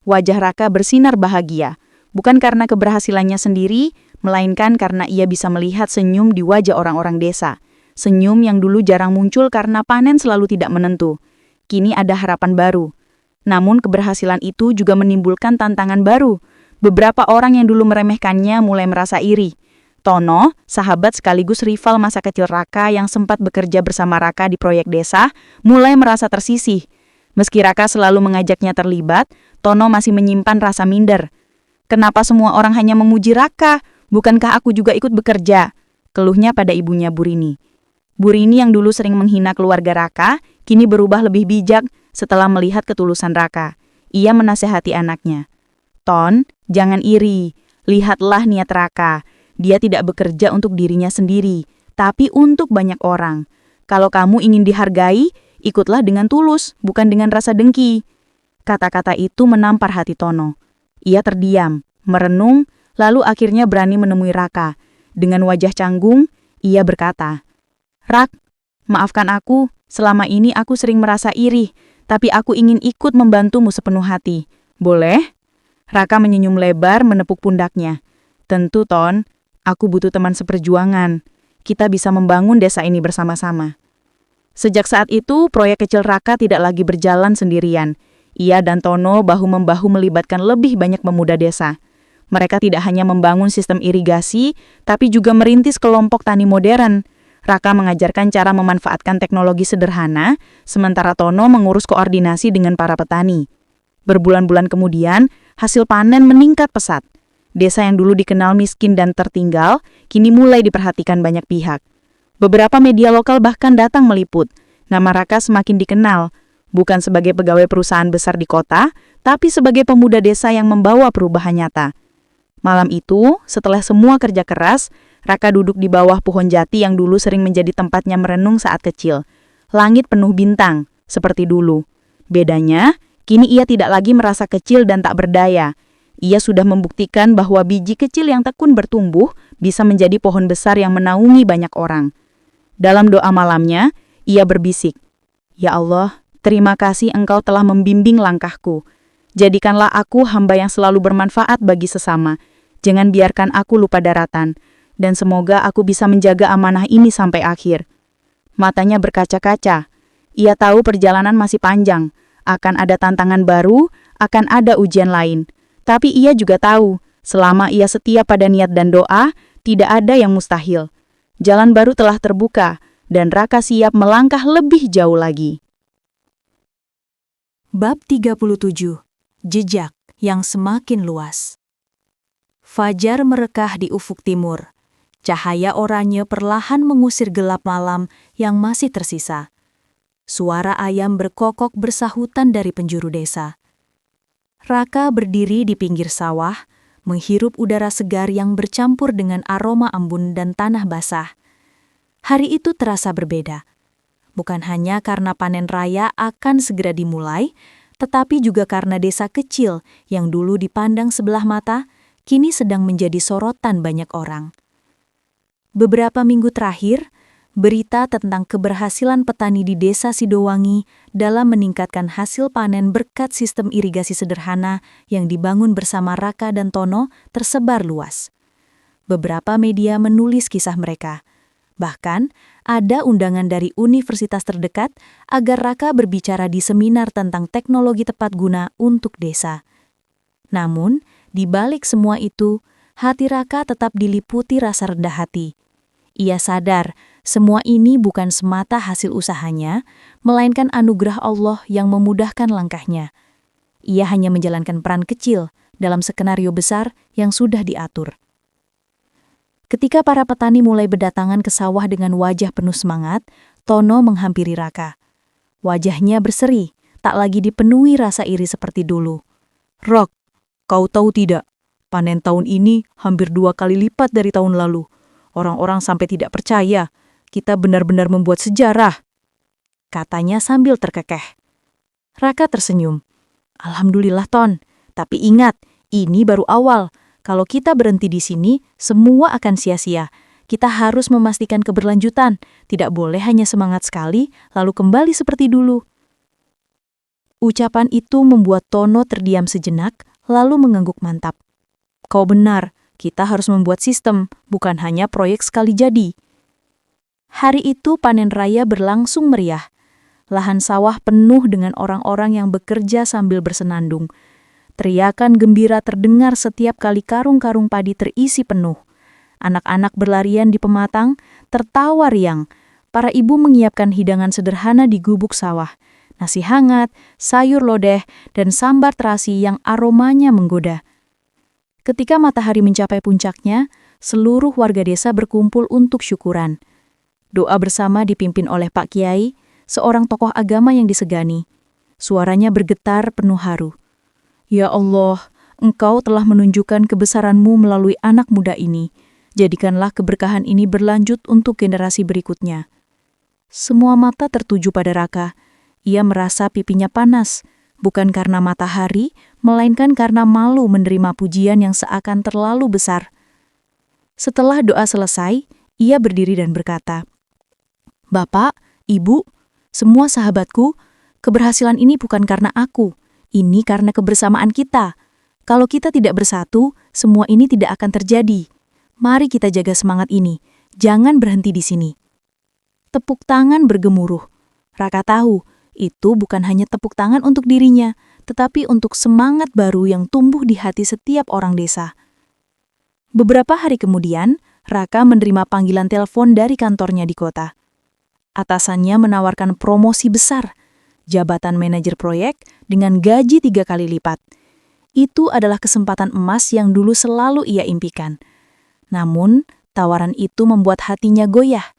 Wajah Raka bersinar bahagia, bukan karena keberhasilannya sendiri, melainkan karena ia bisa melihat senyum di wajah orang-orang desa. Senyum yang dulu jarang muncul karena panen selalu tidak menentu. Kini ada harapan baru. Namun keberhasilan itu juga menimbulkan tantangan baru. Beberapa orang yang dulu meremehkannya mulai merasa iri. Tono, sahabat sekaligus rival masa kecil Raka yang sempat bekerja bersama Raka di proyek desa, mulai merasa tersisih. Meski Raka selalu mengajaknya terlibat, Tono masih menyimpan rasa minder. "Kenapa semua orang hanya memuji Raka? Bukankah aku juga ikut bekerja?" Keluhnya pada ibunya Burini. Burini yang dulu sering menghina keluarga Raka, kini berubah lebih bijak setelah melihat ketulusan Raka. Ia menasehati anaknya. "Ton, jangan iri. Lihatlah niat Raka. Dia tidak bekerja untuk dirinya sendiri, tapi untuk banyak orang. Kalau kamu ingin dihargai, ikutlah dengan tulus, bukan dengan rasa dengki." Kata-kata itu menampar hati Tono. Ia terdiam, merenung, lalu akhirnya berani menemui Raka. Dengan wajah canggung, ia berkata, "Rak, maafkan aku, selama ini aku sering merasa iri, tapi aku ingin ikut membantumu sepenuh hati. Boleh?" Raka menyenyum lebar menepuk pundaknya. Tentu, Ton. Aku butuh teman seperjuangan. Kita bisa membangun desa ini bersama-sama. Sejak saat itu, proyek kecil Raka tidak lagi berjalan sendirian. Ia dan Tono bahu-membahu melibatkan lebih banyak pemuda desa. Mereka tidak hanya membangun sistem irigasi, tapi juga merintis kelompok tani modern. Raka mengajarkan cara memanfaatkan teknologi sederhana, sementara Tono mengurus koordinasi dengan para petani. Berbulan-bulan kemudian, hasil panen meningkat pesat. Desa yang dulu dikenal miskin dan tertinggal, kini mulai diperhatikan banyak pihak. Beberapa media lokal bahkan datang meliput. Nama Raka semakin dikenal, bukan sebagai pegawai perusahaan besar di kota, tapi sebagai pemuda desa yang membawa perubahan nyata. Malam itu, setelah semua kerja keras, Raka duduk di bawah pohon jati yang dulu sering menjadi tempatnya merenung saat kecil. Langit penuh bintang, seperti dulu. Bedanya, kini ia tidak lagi merasa kecil dan tak berdaya. Ia sudah membuktikan bahwa biji kecil yang tekun bertumbuh bisa menjadi pohon besar yang menaungi banyak orang. Dalam doa malamnya, ia berbisik, "Ya Allah, terima kasih Engkau telah membimbing langkahku. Jadikanlah aku hamba yang selalu bermanfaat bagi sesama. Jangan biarkan aku lupa daratan. Dan semoga aku bisa menjaga amanah ini sampai akhir." Matanya berkaca-kaca. Ia tahu perjalanan masih panjang. Akan ada tantangan baru, akan ada ujian lain. Tapi ia juga tahu, selama ia setia pada niat dan doa, tidak ada yang mustahil. Jalan baru telah terbuka, dan Raka siap melangkah lebih jauh lagi. Bab 37. Jejak yang semakin luas. Fajar merekah di ufuk timur. Cahaya oranye perlahan mengusir gelap malam yang masih tersisa. Suara ayam berkokok bersahutan dari penjuru desa. Raka berdiri di pinggir sawah, menghirup udara segar yang bercampur dengan aroma embun dan tanah basah. Hari itu terasa berbeda. Bukan hanya karena panen raya akan segera dimulai, tetapi juga karena desa kecil yang dulu dipandang sebelah mata, kini sedang menjadi sorotan banyak orang. Beberapa minggu terakhir, berita tentang keberhasilan petani di desa Sidowangi dalam meningkatkan hasil panen berkat sistem irigasi sederhana yang dibangun bersama Raka dan Tono tersebar luas. Beberapa media menulis kisah mereka. Bahkan, ada undangan dari universitas terdekat agar Raka berbicara di seminar tentang teknologi tepat guna untuk desa. Namun, di balik semua itu, hati Raka tetap diliputi rasa rendah hati. Ia sadar semua ini bukan semata hasil usahanya, melainkan anugerah Allah yang memudahkan langkahnya. Ia hanya menjalankan peran kecil dalam skenario besar yang sudah diatur. Ketika para petani mulai berdatangan ke sawah dengan wajah penuh semangat, Tono menghampiri Raka. Wajahnya berseri, tak lagi dipenuhi rasa iri seperti dulu. "Rak, kau tahu tidak, panen tahun ini hampir 2 kali lipat dari tahun lalu. Orang-orang sampai tidak percaya. Kita benar-benar membuat sejarah," katanya sambil terkekeh. Raka tersenyum. "Alhamdulillah, Ton. Tapi ingat, ini baru awal. Kalau kita berhenti di sini, semua akan sia-sia. Kita harus memastikan keberlanjutan. Tidak boleh hanya semangat sekali, lalu kembali seperti dulu." Ucapan itu membuat Tono terdiam sejenak, lalu mengangguk mantap. "Kau benar, kita harus membuat sistem, bukan hanya proyek sekali jadi." Hari itu panen raya berlangsung meriah. Lahan sawah penuh dengan orang-orang yang bekerja sambil bersenandung. Teriakan gembira terdengar setiap kali karung-karung padi terisi penuh. Anak-anak berlarian di pematang, tertawa riang. Para ibu menyiapkan hidangan sederhana di gubuk sawah. Nasi hangat, sayur lodeh, dan sambar terasi yang aromanya menggoda. Ketika matahari mencapai puncaknya, seluruh warga desa berkumpul untuk syukuran. Doa bersama dipimpin oleh Pak Kiai, seorang tokoh agama yang disegani. Suaranya bergetar penuh haru. "Ya Allah, Engkau telah menunjukkan kebesaran-Mu melalui anak muda ini. Jadikanlah keberkahan ini berlanjut untuk generasi berikutnya." Semua mata tertuju pada Raka. Ia merasa pipinya panas, bukan karena matahari, melainkan karena malu menerima pujian yang seakan terlalu besar. Setelah doa selesai, ia berdiri dan berkata, "Bapak, Ibu, semua sahabatku, keberhasilan ini bukan karena aku. Ini karena kebersamaan kita. Kalau kita tidak bersatu, semua ini tidak akan terjadi. Mari kita jaga semangat ini. Jangan berhenti di sini. Tepuk tangan bergemuruh. Raka tahu, itu bukan hanya tepuk tangan untuk dirinya, tetapi untuk semangat baru yang tumbuh di hati setiap orang desa. Beberapa hari kemudian, Raka menerima panggilan telepon dari kantornya di kota. Atasannya menawarkan promosi besar, jabatan manajer proyek dengan gaji 3 kali lipat. Itu adalah kesempatan emas yang dulu selalu ia impikan. Namun, tawaran itu membuat hatinya goyah.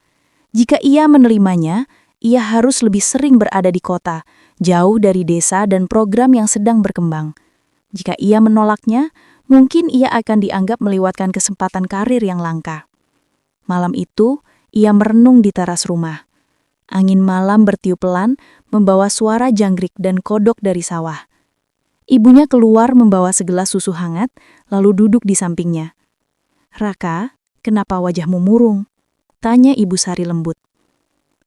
Jika ia menerimanya, ia harus lebih sering berada di kota, jauh dari desa dan program yang sedang berkembang. Jika ia menolaknya, mungkin ia akan dianggap melewatkan kesempatan karir yang langka. Malam itu, ia merenung di teras rumah. Angin malam bertiup pelan, membawa suara jangkrik dan kodok dari sawah. Ibunya keluar membawa segelas susu hangat, lalu duduk di sampingnya. "Raka, kenapa wajahmu murung?" tanya Ibu Sari lembut.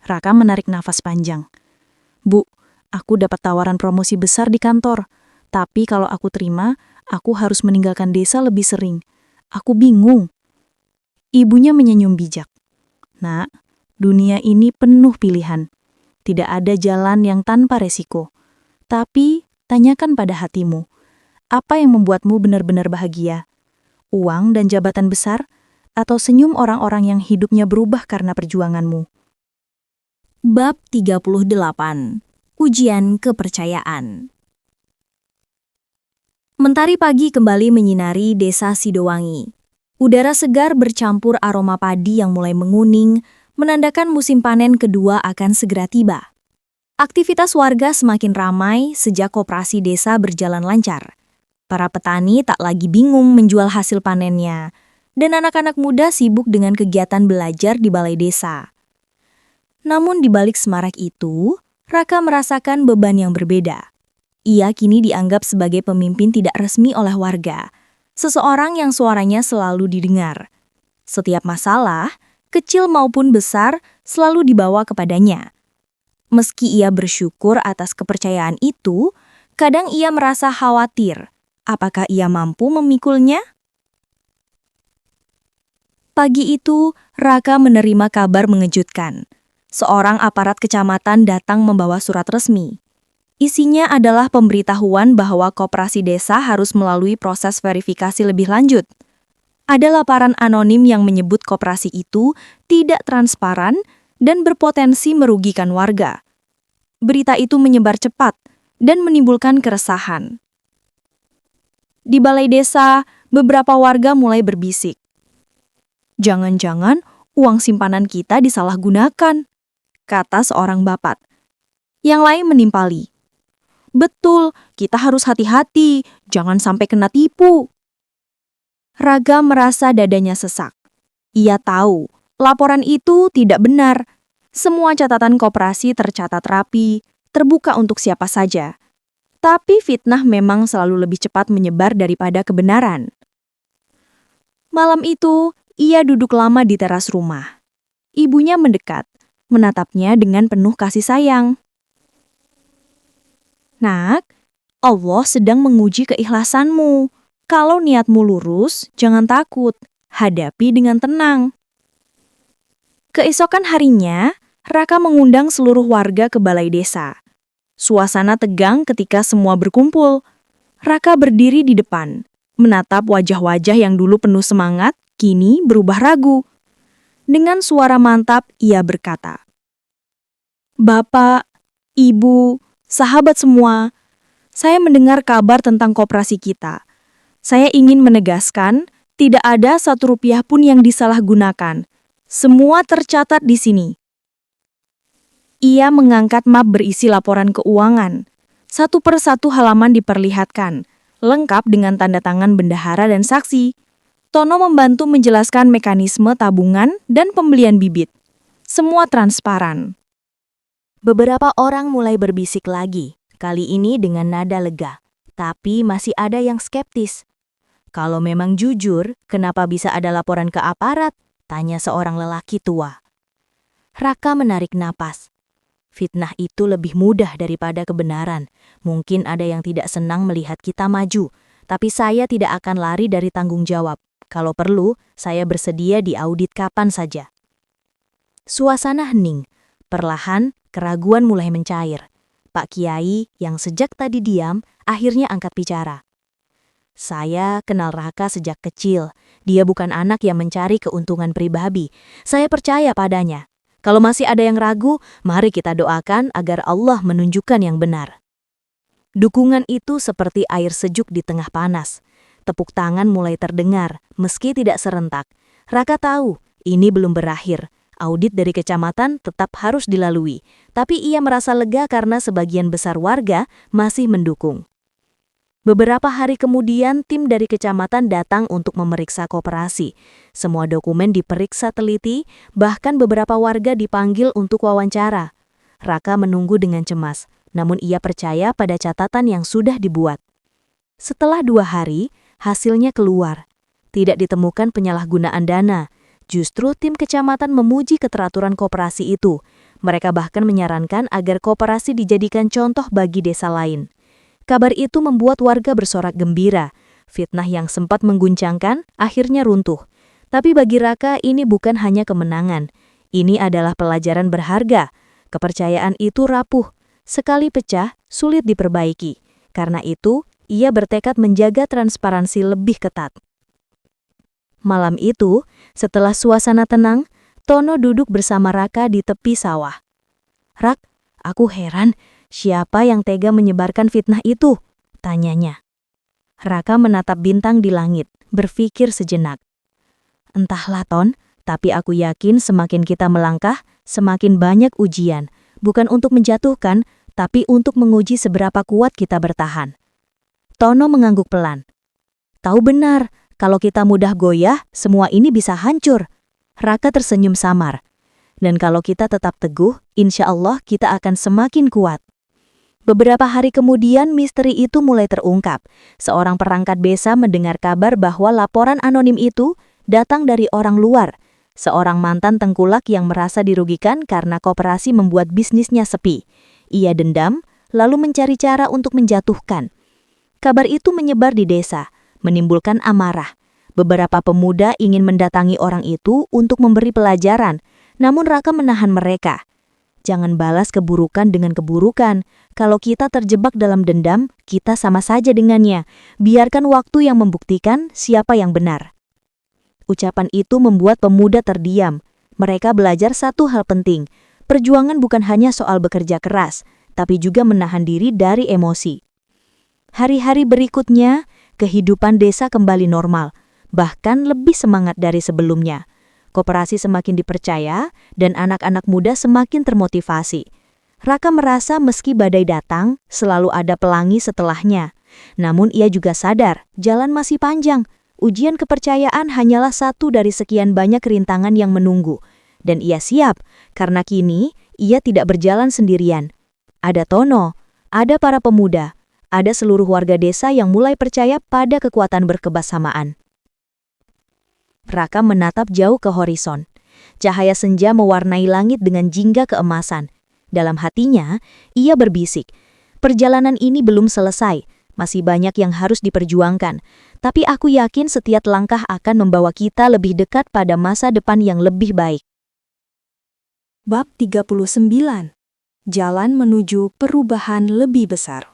Raka menarik nafas panjang. "Bu, aku dapat tawaran promosi besar di kantor. Tapi kalau aku terima, aku harus meninggalkan desa lebih sering. Aku bingung." Ibunya menyenyum bijak. "Nak, dunia ini penuh pilihan. Tidak ada jalan yang tanpa resiko. Tapi, tanyakan pada hatimu, apa yang membuatmu benar-benar bahagia? Uang dan jabatan besar, atau senyum orang-orang yang hidupnya berubah karena perjuanganmu?" Bab 38. Ujian kepercayaan. Mentari pagi kembali menyinari desa Sidowangi. Udara segar bercampur aroma padi yang mulai menguning, menandakan musim panen kedua akan segera tiba. Aktivitas warga semakin ramai sejak koperasi desa berjalan lancar. Para petani tak lagi bingung menjual hasil panennya, dan anak-anak muda sibuk dengan kegiatan belajar di balai desa. Namun di balik semarak itu, Raka merasakan beban yang berbeda. Ia kini dianggap sebagai pemimpin tidak resmi oleh warga, seseorang yang suaranya selalu didengar. Setiap masalah, kecil maupun besar, selalu dibawa kepadanya. Meski ia bersyukur atas kepercayaan itu, kadang ia merasa khawatir. Apakah ia mampu memikulnya? Pagi itu, Raka menerima kabar mengejutkan. Seorang aparat kecamatan datang membawa surat resmi. Isinya adalah pemberitahuan bahwa koperasi desa harus melalui proses verifikasi lebih lanjut. Ada laporan anonim yang menyebut koperasi itu tidak transparan dan berpotensi merugikan warga. Berita itu menyebar cepat dan menimbulkan keresahan. Di balai desa, beberapa warga mulai berbisik. "Jangan-jangan uang simpanan kita disalahgunakan," kata seorang bapat. Yang lain menimpali. "Betul, kita harus hati-hati, jangan sampai kena tipu." Raga merasa dadanya sesak. Ia tahu, laporan itu tidak benar. Semua catatan koperasi tercatat rapi, terbuka untuk siapa saja. Tapi fitnah memang selalu lebih cepat menyebar daripada kebenaran. Malam itu, ia duduk lama di teras rumah. Ibunya mendekat, menatapnya dengan penuh kasih sayang. "Nak, Allah sedang menguji keikhlasanmu. Kalau niatmu lurus, jangan takut. Hadapi dengan tenang." Keesokan harinya, Raka mengundang seluruh warga ke balai desa. Suasana tegang ketika semua berkumpul. Raka berdiri di depan, menatap wajah-wajah yang dulu penuh semangat, kini berubah ragu. Dengan suara mantap, ia berkata, "Bapak, Ibu, sahabat semua, saya mendengar kabar tentang koperasi kita. Saya ingin menegaskan, tidak ada 1 rupiah pun yang disalahgunakan. Semua tercatat di sini." Ia mengangkat map berisi laporan keuangan. 1 per 1 halaman diperlihatkan, lengkap dengan tanda tangan bendahara dan saksi. Tono membantu menjelaskan mekanisme tabungan dan pembelian bibit. Semua transparan. Beberapa orang mulai berbisik lagi, kali ini dengan nada lega. Tapi masih ada yang skeptis. "Kalau memang jujur, kenapa bisa ada laporan ke aparat?" tanya seorang lelaki tua. Raka menarik napas. Fitnah itu lebih mudah daripada kebenaran. Mungkin ada yang tidak senang melihat kita maju, tapi saya tidak akan lari dari tanggung jawab. Kalau perlu, saya bersedia diaudit kapan saja. Suasana hening. Perlahan, keraguan mulai mencair. Pak Kiai yang sejak tadi diam, akhirnya angkat bicara. Saya kenal Raka sejak kecil. Dia bukan anak yang mencari keuntungan pribadi. Saya percaya padanya. Kalau masih ada yang ragu, mari kita doakan agar Allah menunjukkan yang benar. Dukungan itu seperti air sejuk di tengah panas. Tepuk tangan mulai terdengar, meski tidak serentak. Raka tahu, ini belum berakhir. Audit dari kecamatan tetap harus dilalui. Tapi ia merasa lega karena sebagian besar warga masih mendukung. Beberapa hari kemudian, tim dari kecamatan datang untuk memeriksa koperasi. Semua dokumen diperiksa teliti, bahkan beberapa warga dipanggil untuk wawancara. Raka menunggu dengan cemas, namun ia percaya pada catatan yang sudah dibuat. Setelah 2 hari, hasilnya keluar. Tidak ditemukan penyalahgunaan dana. Justru tim kecamatan memuji keteraturan koperasi itu. Mereka bahkan menyarankan agar koperasi dijadikan contoh bagi desa lain. Kabar itu membuat warga bersorak gembira. Fitnah yang sempat mengguncangkan akhirnya runtuh. Tapi bagi Raka ini bukan hanya kemenangan. Ini adalah pelajaran berharga. Kepercayaan itu rapuh. Sekali pecah, sulit diperbaiki. Karena itu, ia bertekad menjaga transparansi lebih ketat. Malam itu, setelah suasana tenang, Tono duduk bersama Raka di tepi sawah. "Rak, aku heran. Siapa yang tega menyebarkan fitnah itu?" tanyanya. Raka menatap bintang di langit, berpikir sejenak. "Entahlah, Ton, tapi aku yakin semakin kita melangkah, semakin banyak ujian. Bukan untuk menjatuhkan, tapi untuk menguji seberapa kuat kita bertahan." Tono mengangguk pelan. "Tahu benar, kalau kita mudah goyah, semua ini bisa hancur." Raka tersenyum samar. "Dan kalau kita tetap teguh, insya Allah kita akan semakin kuat." Beberapa hari kemudian misteri itu mulai terungkap. Seorang perangkat desa mendengar kabar bahwa laporan anonim itu datang dari orang luar. Seorang mantan tengkulak yang merasa dirugikan karena koperasi membuat bisnisnya sepi. Ia dendam, lalu mencari cara untuk menjatuhkan. Kabar itu menyebar di desa, menimbulkan amarah. Beberapa pemuda ingin mendatangi orang itu untuk memberi pelajaran, namun Raka menahan mereka. "Jangan balas keburukan dengan keburukan. Kalau kita terjebak dalam dendam, kita sama saja dengannya. Biarkan waktu yang membuktikan siapa yang benar." Ucapan itu membuat pemuda terdiam. Mereka belajar satu hal penting. Perjuangan bukan hanya soal bekerja keras, tapi juga menahan diri dari emosi. Hari-hari berikutnya, kehidupan desa kembali normal, bahkan lebih semangat dari sebelumnya. Koperasi semakin dipercaya, dan anak-anak muda semakin termotivasi. Raka merasa meski badai datang, selalu ada pelangi setelahnya. Namun ia juga sadar, jalan masih panjang. Ujian kepercayaan hanyalah satu dari sekian banyak rintangan yang menunggu. Dan ia siap, karena kini ia tidak berjalan sendirian. Ada Tono, ada para pemuda, ada seluruh warga desa yang mulai percaya pada kekuatan berkebersamaan. Raka menatap jauh ke horizon. Cahaya senja mewarnai langit dengan jingga keemasan. Dalam hatinya, ia berbisik, "Perjalanan ini belum selesai, masih banyak yang harus diperjuangkan. Tapi aku yakin setiap langkah akan membawa kita lebih dekat pada masa depan yang lebih baik." Bab 39. Jalan menuju perubahan lebih besar.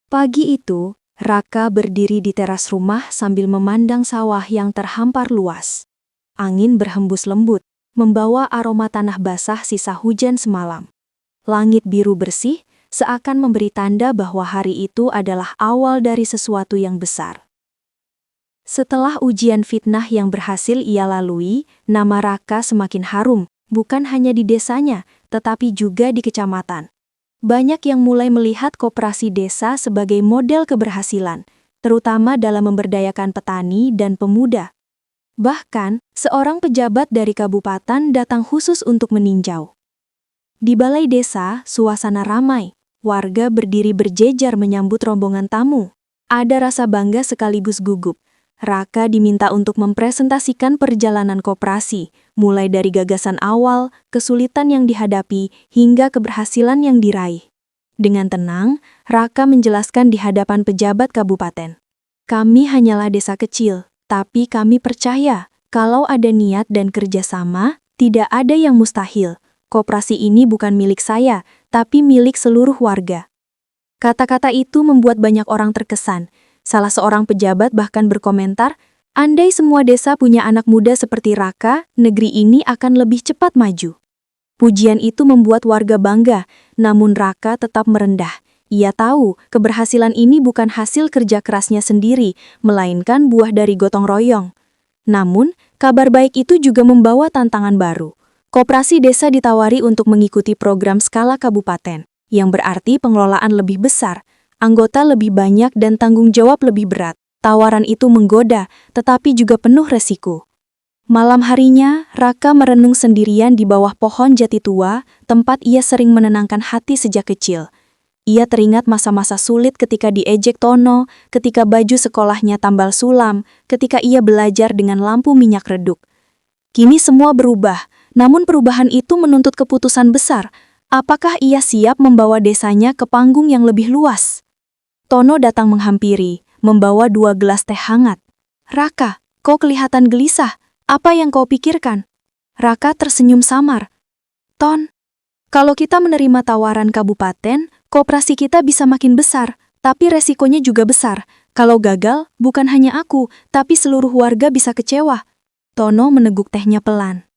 Pagi itu, Raka berdiri di teras rumah sambil memandang sawah yang terhampar luas. Angin berhembus lembut, membawa aroma tanah basah sisa hujan semalam. Langit biru bersih, seakan memberi tanda bahwa hari itu adalah awal dari sesuatu yang besar. Setelah ujian fitnah yang berhasil ia lalui, nama Raka semakin harum, bukan hanya di desanya, tetapi juga di kecamatan. Banyak yang mulai melihat koperasi desa sebagai model keberhasilan, terutama dalam memberdayakan petani dan pemuda. Bahkan, seorang pejabat dari kabupaten datang khusus untuk meninjau. Di balai desa, suasana ramai. Warga berdiri berjejer menyambut rombongan tamu. Ada rasa bangga sekaligus gugup. Raka diminta untuk mempresentasikan perjalanan koperasi, mulai dari gagasan awal, kesulitan yang dihadapi, hingga keberhasilan yang diraih. Dengan tenang, Raka menjelaskan di hadapan pejabat kabupaten. Kami hanyalah desa kecil, tapi kami percaya kalau ada niat dan kerjasama, tidak ada yang mustahil. Koperasi ini bukan milik saya, tapi milik seluruh warga. Kata-kata itu membuat banyak orang terkesan. Salah seorang pejabat bahkan berkomentar, andai semua desa punya anak muda seperti Raka, negeri ini akan lebih cepat maju. Pujian itu membuat warga bangga, namun Raka tetap merendah. Ia tahu keberhasilan ini bukan hasil kerja kerasnya sendiri, melainkan buah dari gotong royong. Namun, kabar baik itu juga membawa tantangan baru. Koperasi desa ditawari untuk mengikuti program skala kabupaten, yang berarti pengelolaan lebih besar, anggota lebih banyak dan tanggung jawab lebih berat. Tawaran itu menggoda, tetapi juga penuh resiko. Malam harinya, Raka merenung sendirian di bawah pohon jati tua, tempat ia sering menenangkan hati sejak kecil. Ia teringat masa-masa sulit ketika diejek Tono, ketika baju sekolahnya tambal sulam, ketika ia belajar dengan lampu minyak redup. Kini semua berubah, namun perubahan itu menuntut keputusan besar. Apakah ia siap membawa desanya ke panggung yang lebih luas? Tono datang menghampiri, membawa 2 gelas teh hangat. Raka, kau kelihatan gelisah. Apa yang kau pikirkan? Raka tersenyum samar. Ton, kalau kita menerima tawaran kabupaten, koperasi kita bisa makin besar, tapi resikonya juga besar. Kalau gagal, bukan hanya aku, tapi seluruh warga bisa kecewa. Tono meneguk tehnya pelan.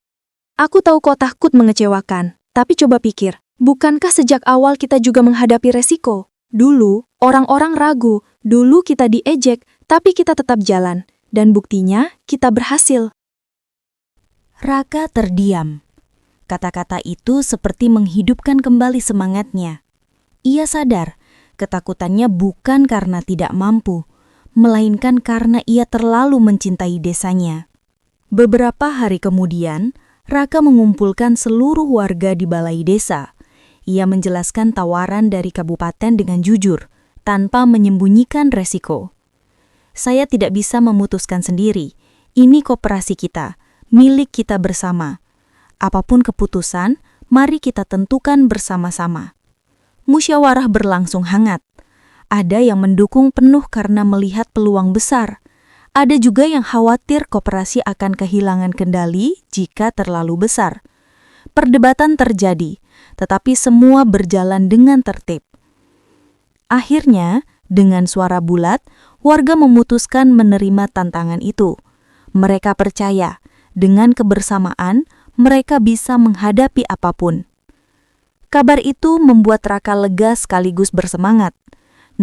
Aku tahu kau takut mengecewakan, tapi coba pikir. Bukankah sejak awal kita juga menghadapi resiko? Dulu, orang-orang ragu. Dulu kita diejek, tapi kita tetap jalan. Dan buktinya, kita berhasil. Raka terdiam. Kata-kata itu seperti menghidupkan kembali semangatnya. Ia sadar, ketakutannya bukan karena tidak mampu, melainkan karena ia terlalu mencintai desanya. Beberapa hari kemudian, Raka mengumpulkan seluruh warga di balai desa. Ia menjelaskan tawaran dari kabupaten dengan jujur, tanpa menyembunyikan resiko. Saya tidak bisa memutuskan sendiri. Ini koperasi kita, milik kita bersama. Apapun keputusan, mari kita tentukan bersama-sama. Musyawarah berlangsung hangat. Ada yang mendukung penuh karena melihat peluang besar. Ada juga yang khawatir koperasi akan kehilangan kendali jika terlalu besar. Perdebatan terjadi, tetapi semua berjalan dengan tertib. Akhirnya, dengan suara bulat, warga memutuskan menerima tantangan itu. Mereka percaya, dengan kebersamaan, mereka bisa menghadapi apapun. Kabar itu membuat Raka lega sekaligus bersemangat.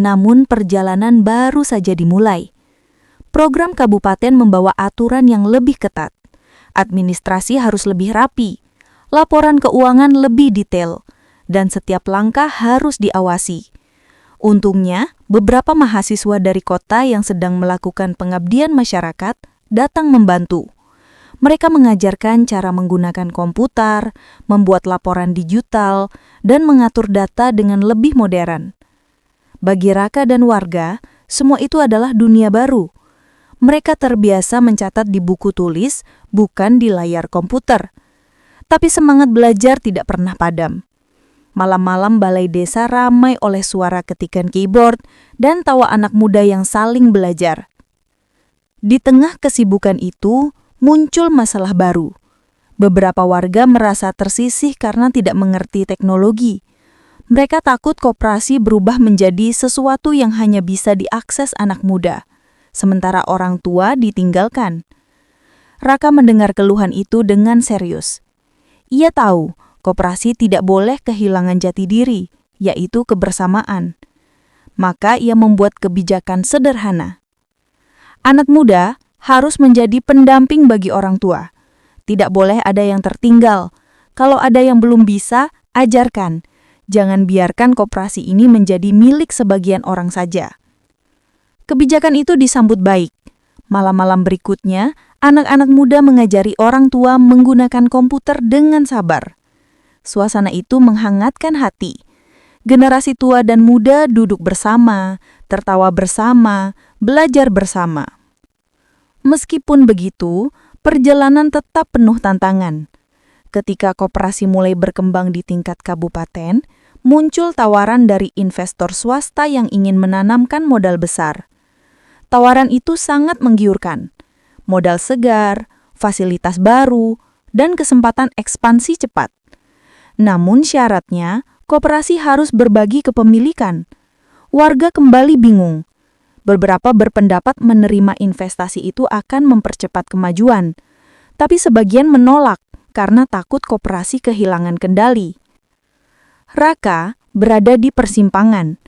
Namun perjalanan baru saja dimulai. Program kabupaten membawa aturan yang lebih ketat. Administrasi harus lebih rapi. Laporan keuangan lebih detail. Dan setiap langkah harus diawasi. Untungnya, beberapa mahasiswa dari kota yang sedang melakukan pengabdian masyarakat datang membantu. Mereka mengajarkan cara menggunakan komputer, membuat laporan digital, dan mengatur data dengan lebih modern. Bagi Raka dan warga, semua itu adalah dunia baru. Mereka terbiasa mencatat di buku tulis, bukan di layar komputer. Tapi semangat belajar tidak pernah padam. Malam-malam balai desa ramai oleh suara ketikan keyboard dan tawa anak muda yang saling belajar. Di tengah kesibukan itu, muncul masalah baru. Beberapa warga merasa tersisih karena tidak mengerti teknologi. Mereka takut koperasi berubah menjadi sesuatu yang hanya bisa diakses anak muda, sementara orang tua ditinggalkan. Raka mendengar keluhan itu dengan serius. Ia tahu koperasi tidak boleh kehilangan jati diri, yaitu kebersamaan. Maka ia membuat kebijakan sederhana. Anak muda harus menjadi pendamping bagi orang tua. Tidak boleh ada yang tertinggal. Kalau ada yang belum bisa, ajarkan. Jangan biarkan koperasi ini menjadi milik sebagian orang saja. Kebijakan itu disambut baik. Malam-malam berikutnya, anak-anak muda mengajari orang tua menggunakan komputer dengan sabar. Suasana itu menghangatkan hati. Generasi tua dan muda duduk bersama, tertawa bersama, belajar bersama. Meskipun begitu, perjalanan tetap penuh tantangan. Ketika koperasi mulai berkembang di tingkat kabupaten, muncul tawaran dari investor swasta yang ingin menanamkan modal besar. Tawaran itu sangat menggiurkan. Modal segar, fasilitas baru, dan kesempatan ekspansi cepat. Namun syaratnya, koperasi harus berbagi kepemilikan. Warga kembali bingung. Beberapa berpendapat menerima investasi itu akan mempercepat kemajuan, tapi sebagian menolak karena takut koperasi kehilangan kendali. Raka berada di persimpangan.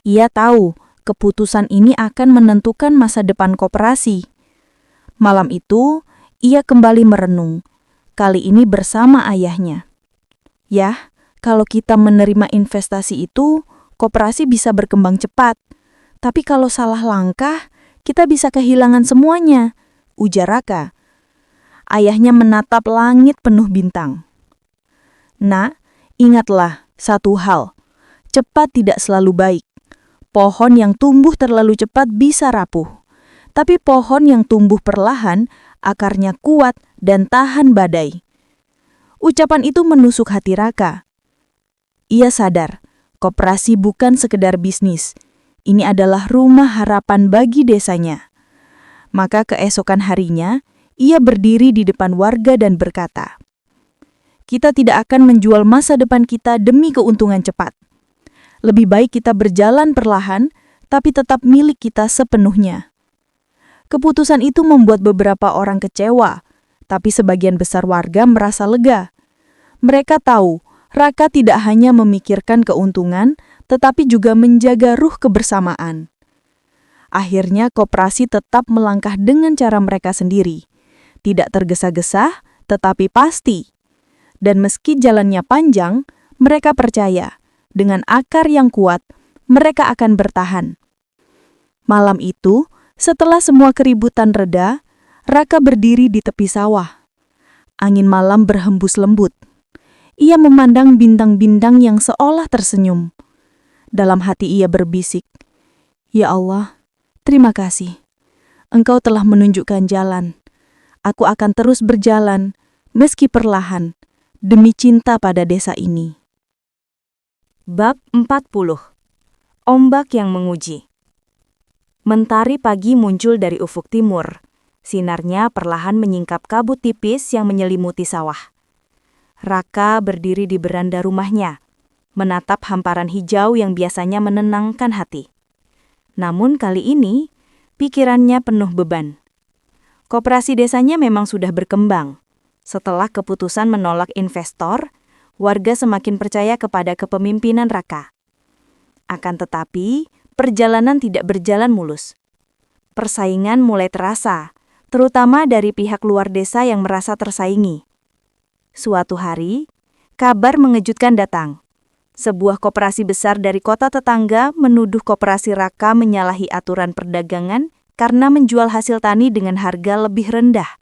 Ia tahu keputusan ini akan menentukan masa depan koperasi. Malam itu, ia kembali merenung, kali ini bersama ayahnya. "Yah, kalau kita menerima investasi itu, koperasi bisa berkembang cepat. Tapi kalau salah langkah, kita bisa kehilangan semuanya," ujar Raka. Ayahnya menatap langit penuh bintang. "Nak, ingatlah satu hal, cepat tidak selalu baik. Pohon yang tumbuh terlalu cepat bisa rapuh. Tapi pohon yang tumbuh perlahan, akarnya kuat dan tahan badai." Ucapan itu menusuk hati Raka. Ia sadar, koperasi bukan sekedar bisnis. Ini adalah rumah harapan bagi desanya. Maka keesokan harinya, ia berdiri di depan warga dan berkata, "Kita tidak akan menjual masa depan kita demi keuntungan cepat. Lebih baik kita berjalan perlahan, tapi tetap milik kita sepenuhnya." Keputusan itu membuat beberapa orang kecewa, tapi sebagian besar warga merasa lega. Mereka tahu, Raka tidak hanya memikirkan keuntungan, tetapi juga menjaga ruh kebersamaan. Akhirnya koperasi tetap melangkah dengan cara mereka sendiri. Tidak tergesa-gesa, tetapi pasti. Dan meski jalannya panjang, mereka percaya, dengan akar yang kuat, mereka akan bertahan. Malam itu, setelah semua keributan reda, Raka berdiri di tepi sawah. Angin malam berhembus lembut. Ia memandang bintang-bintang yang seolah tersenyum. Dalam hati ia berbisik, "Ya Allah, terima kasih. Engkau telah menunjukkan jalan. Aku akan terus berjalan, meski perlahan, demi cinta pada desa ini." Bab 40. Ombak yang menguji. Mentari pagi muncul dari ufuk timur. Sinarnya perlahan menyingkap kabut tipis yang menyelimuti sawah. Raka berdiri di beranda rumahnya, menatap hamparan hijau yang biasanya menenangkan hati. Namun kali ini, pikirannya penuh beban. Koperasi desanya memang sudah berkembang. Setelah keputusan menolak investor, warga semakin percaya kepada kepemimpinan Raka. Akan tetapi, perjalanan tidak berjalan mulus. Persaingan mulai terasa, terutama dari pihak luar desa yang merasa tersaingi. Suatu hari, kabar mengejutkan datang. Sebuah koperasi besar dari kota tetangga menuduh koperasi Raka menyalahi aturan perdagangan karena menjual hasil tani dengan harga lebih rendah.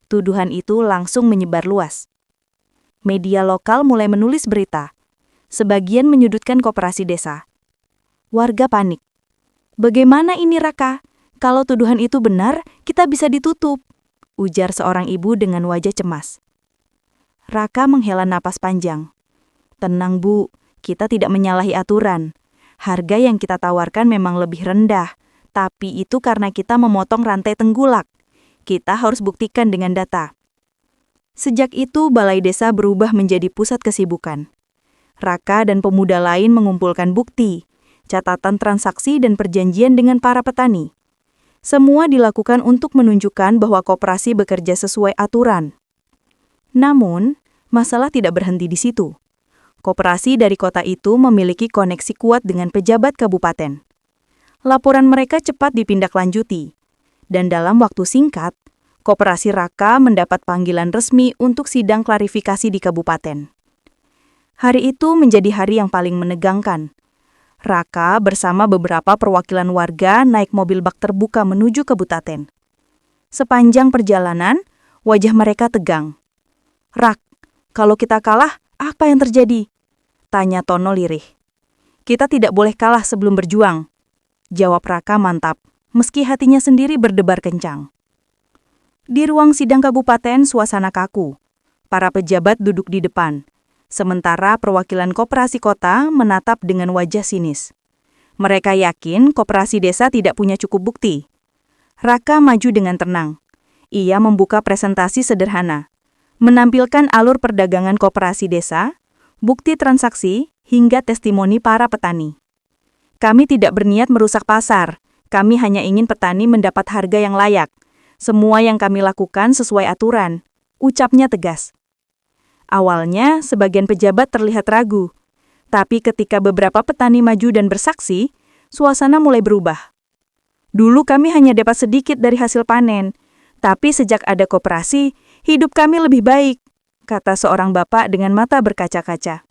Tuduhan itu langsung menyebar luas. Media lokal mulai menulis berita. Sebagian menyudutkan koperasi desa. Warga panik. "Bagaimana ini Raka? Kalau tuduhan itu benar, kita bisa ditutup," ujar seorang ibu dengan wajah cemas. Raka menghela napas panjang. "Tenang Bu, kita tidak menyalahi aturan. Harga yang kita tawarkan memang lebih rendah, tapi itu karena kita memotong rantai tenggulak. Kita harus buktikan dengan data." Sejak itu, balai desa berubah menjadi pusat kesibukan. Raka dan pemuda lain mengumpulkan bukti, catatan transaksi dan perjanjian dengan para petani. Semua dilakukan untuk menunjukkan bahwa koperasi bekerja sesuai aturan. Namun, masalah tidak berhenti di situ. Koperasi dari kota itu memiliki koneksi kuat dengan pejabat kabupaten. Laporan mereka cepat ditindaklanjuti, dan dalam waktu singkat, koperasi Raka mendapat panggilan resmi untuk sidang klarifikasi di kabupaten. Hari itu menjadi hari yang paling menegangkan. Raka bersama beberapa perwakilan warga naik mobil bak terbuka menuju kabupaten. Sepanjang perjalanan, wajah mereka tegang. "Rak, kalau kita kalah, apa yang terjadi?" tanya Tono lirih. "Kita tidak boleh kalah sebelum berjuang," jawab Raka mantap, meski hatinya sendiri berdebar kencang. Di ruang sidang kabupaten, suasana kaku. Para pejabat duduk di depan, sementara perwakilan koperasi kota menatap dengan wajah sinis. Mereka yakin koperasi desa tidak punya cukup bukti. Raka maju dengan tenang. Ia membuka presentasi sederhana, menampilkan alur perdagangan koperasi desa, bukti transaksi, hingga testimoni para petani. Kami tidak berniat merusak pasar, kami hanya ingin petani mendapat harga yang layak. Semua yang kami lakukan sesuai aturan, ucapnya tegas. Awalnya, sebagian pejabat terlihat ragu, tapi ketika beberapa petani maju dan bersaksi, suasana mulai berubah. Dulu kami hanya dapat sedikit dari hasil panen, tapi sejak ada koperasi, hidup kami lebih baik, kata seorang bapak dengan mata berkaca-kaca.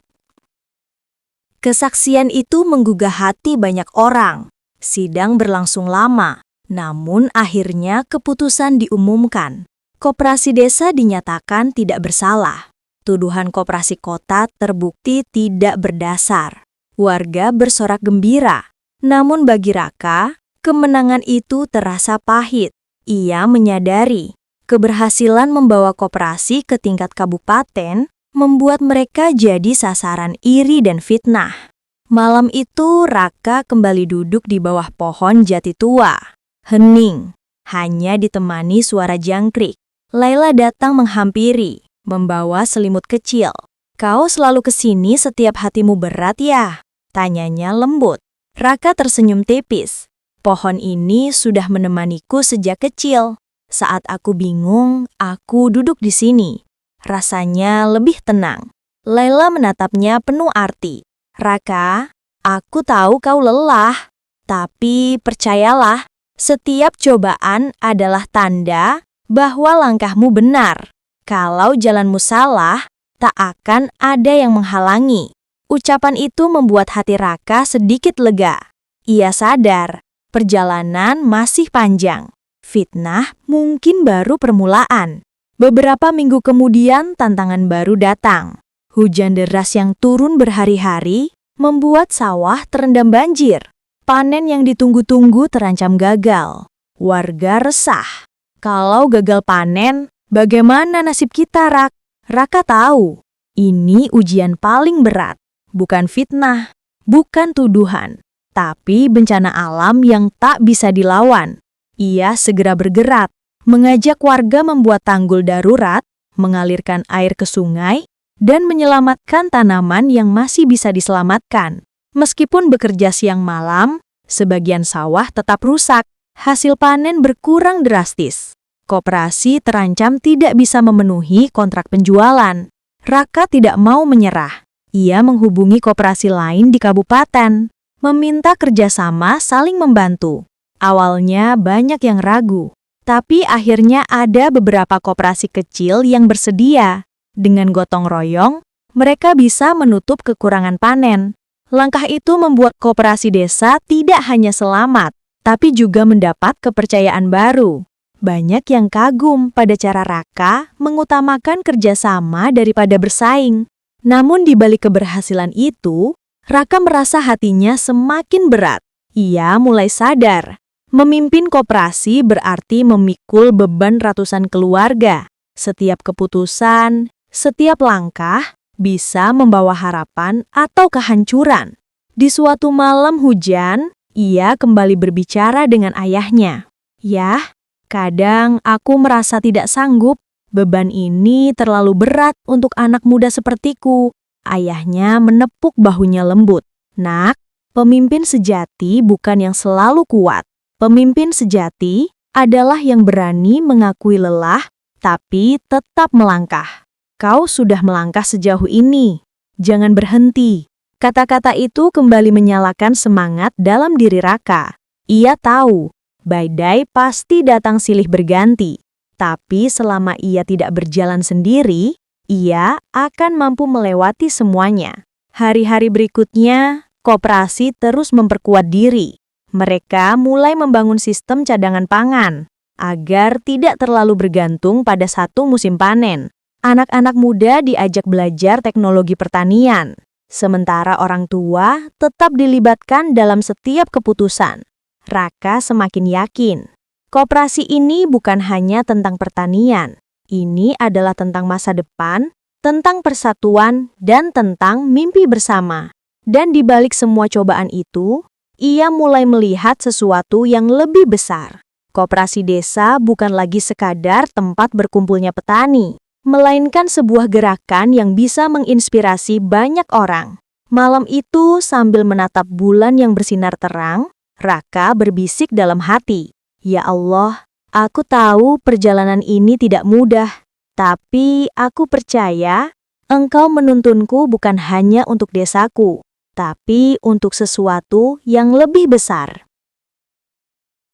Kesaksian itu menggugah hati banyak orang. Sidang berlangsung lama, namun akhirnya keputusan diumumkan. Koperasi desa dinyatakan tidak bersalah. Tuduhan koperasi kota terbukti tidak berdasar. Warga bersorak gembira. Namun bagi Raka, kemenangan itu terasa pahit. Ia menyadari keberhasilan membawa koperasi ke tingkat kabupaten membuat mereka jadi sasaran iri dan fitnah. Malam itu Raka kembali duduk di bawah pohon jati tua. Hening, hanya ditemani suara jangkrik. Laila datang menghampiri, membawa selimut kecil. Kau selalu kesini setiap hatimu berat ya? Tanyanya lembut. Raka tersenyum tipis. Pohon ini sudah menemaniku sejak kecil. Saat aku bingung, aku duduk di sini. Rasanya lebih tenang. Laila menatapnya penuh arti. Raka, aku tahu kau lelah, tapi percayalah, setiap cobaan adalah tanda bahwa langkahmu benar. Kalau jalanmu salah, tak akan ada yang menghalangi. Ucapan itu membuat hati Raka sedikit lega. Ia sadar, perjalanan masih panjang. Fitnah mungkin baru permulaan. Beberapa minggu kemudian tantangan baru datang. Hujan deras yang turun berhari-hari membuat sawah terendam banjir. Panen yang ditunggu-tunggu terancam gagal. Warga resah. Kalau gagal panen, bagaimana nasib kita, Rak? Raka tahu, ini ujian paling berat. Bukan fitnah, bukan tuduhan, tapi bencana alam yang tak bisa dilawan. Ia segera bergerak, mengajak warga membuat tanggul darurat, mengalirkan air ke sungai, dan menyelamatkan tanaman yang masih bisa diselamatkan. Meskipun bekerja siang malam, sebagian sawah tetap rusak. Hasil panen berkurang drastis. Koperasi terancam tidak bisa memenuhi kontrak penjualan. Raka tidak mau menyerah. Ia menghubungi koperasi lain di kabupaten, meminta kerjasama saling membantu. Awalnya banyak yang ragu. Tapi akhirnya ada beberapa koperasi kecil yang bersedia. Dengan gotong royong, mereka bisa menutup kekurangan panen. Langkah itu membuat koperasi desa tidak hanya selamat, tapi juga mendapat kepercayaan baru. Banyak yang kagum pada cara Raka mengutamakan kerjasama daripada bersaing. Namun di balik keberhasilan itu, Raka merasa hatinya semakin berat. Ia mulai sadar. Memimpin koperasi berarti memikul beban ratusan keluarga. Setiap keputusan, setiap langkah bisa membawa harapan atau kehancuran. Di suatu malam hujan, ia kembali berbicara dengan ayahnya. "Yah, kadang aku merasa tidak sanggup. Beban ini terlalu berat untuk anak muda sepertiku." Ayahnya menepuk bahunya lembut. "Nak, pemimpin sejati bukan yang selalu kuat. Pemimpin sejati adalah yang berani mengakui lelah, tapi tetap melangkah. Kau sudah melangkah sejauh ini. Jangan berhenti." Kata-kata itu kembali menyalakan semangat dalam diri Raka. Ia tahu, badai pasti datang silih berganti. Tapi selama ia tidak berjalan sendiri, ia akan mampu melewati semuanya. Hari-hari berikutnya, koperasi terus memperkuat diri. Mereka mulai membangun sistem cadangan pangan agar tidak terlalu bergantung pada satu musim panen. Anak-anak muda diajak belajar teknologi pertanian, sementara orang tua tetap dilibatkan dalam setiap keputusan. Raka semakin yakin, koperasi ini bukan hanya tentang pertanian. Ini adalah tentang masa depan, tentang persatuan, dan tentang mimpi bersama. Dan di balik semua cobaan itu, Ia mulai melihat sesuatu yang lebih besar. Koperasi desa bukan lagi sekadar tempat berkumpulnya petani, melainkan sebuah gerakan yang bisa menginspirasi banyak orang. Malam itu, sambil menatap bulan yang bersinar terang, Raka berbisik dalam hati, "Ya Allah, aku tahu perjalanan ini tidak mudah, tapi aku percaya Engkau menuntunku bukan hanya untuk desaku, tapi untuk sesuatu yang lebih besar."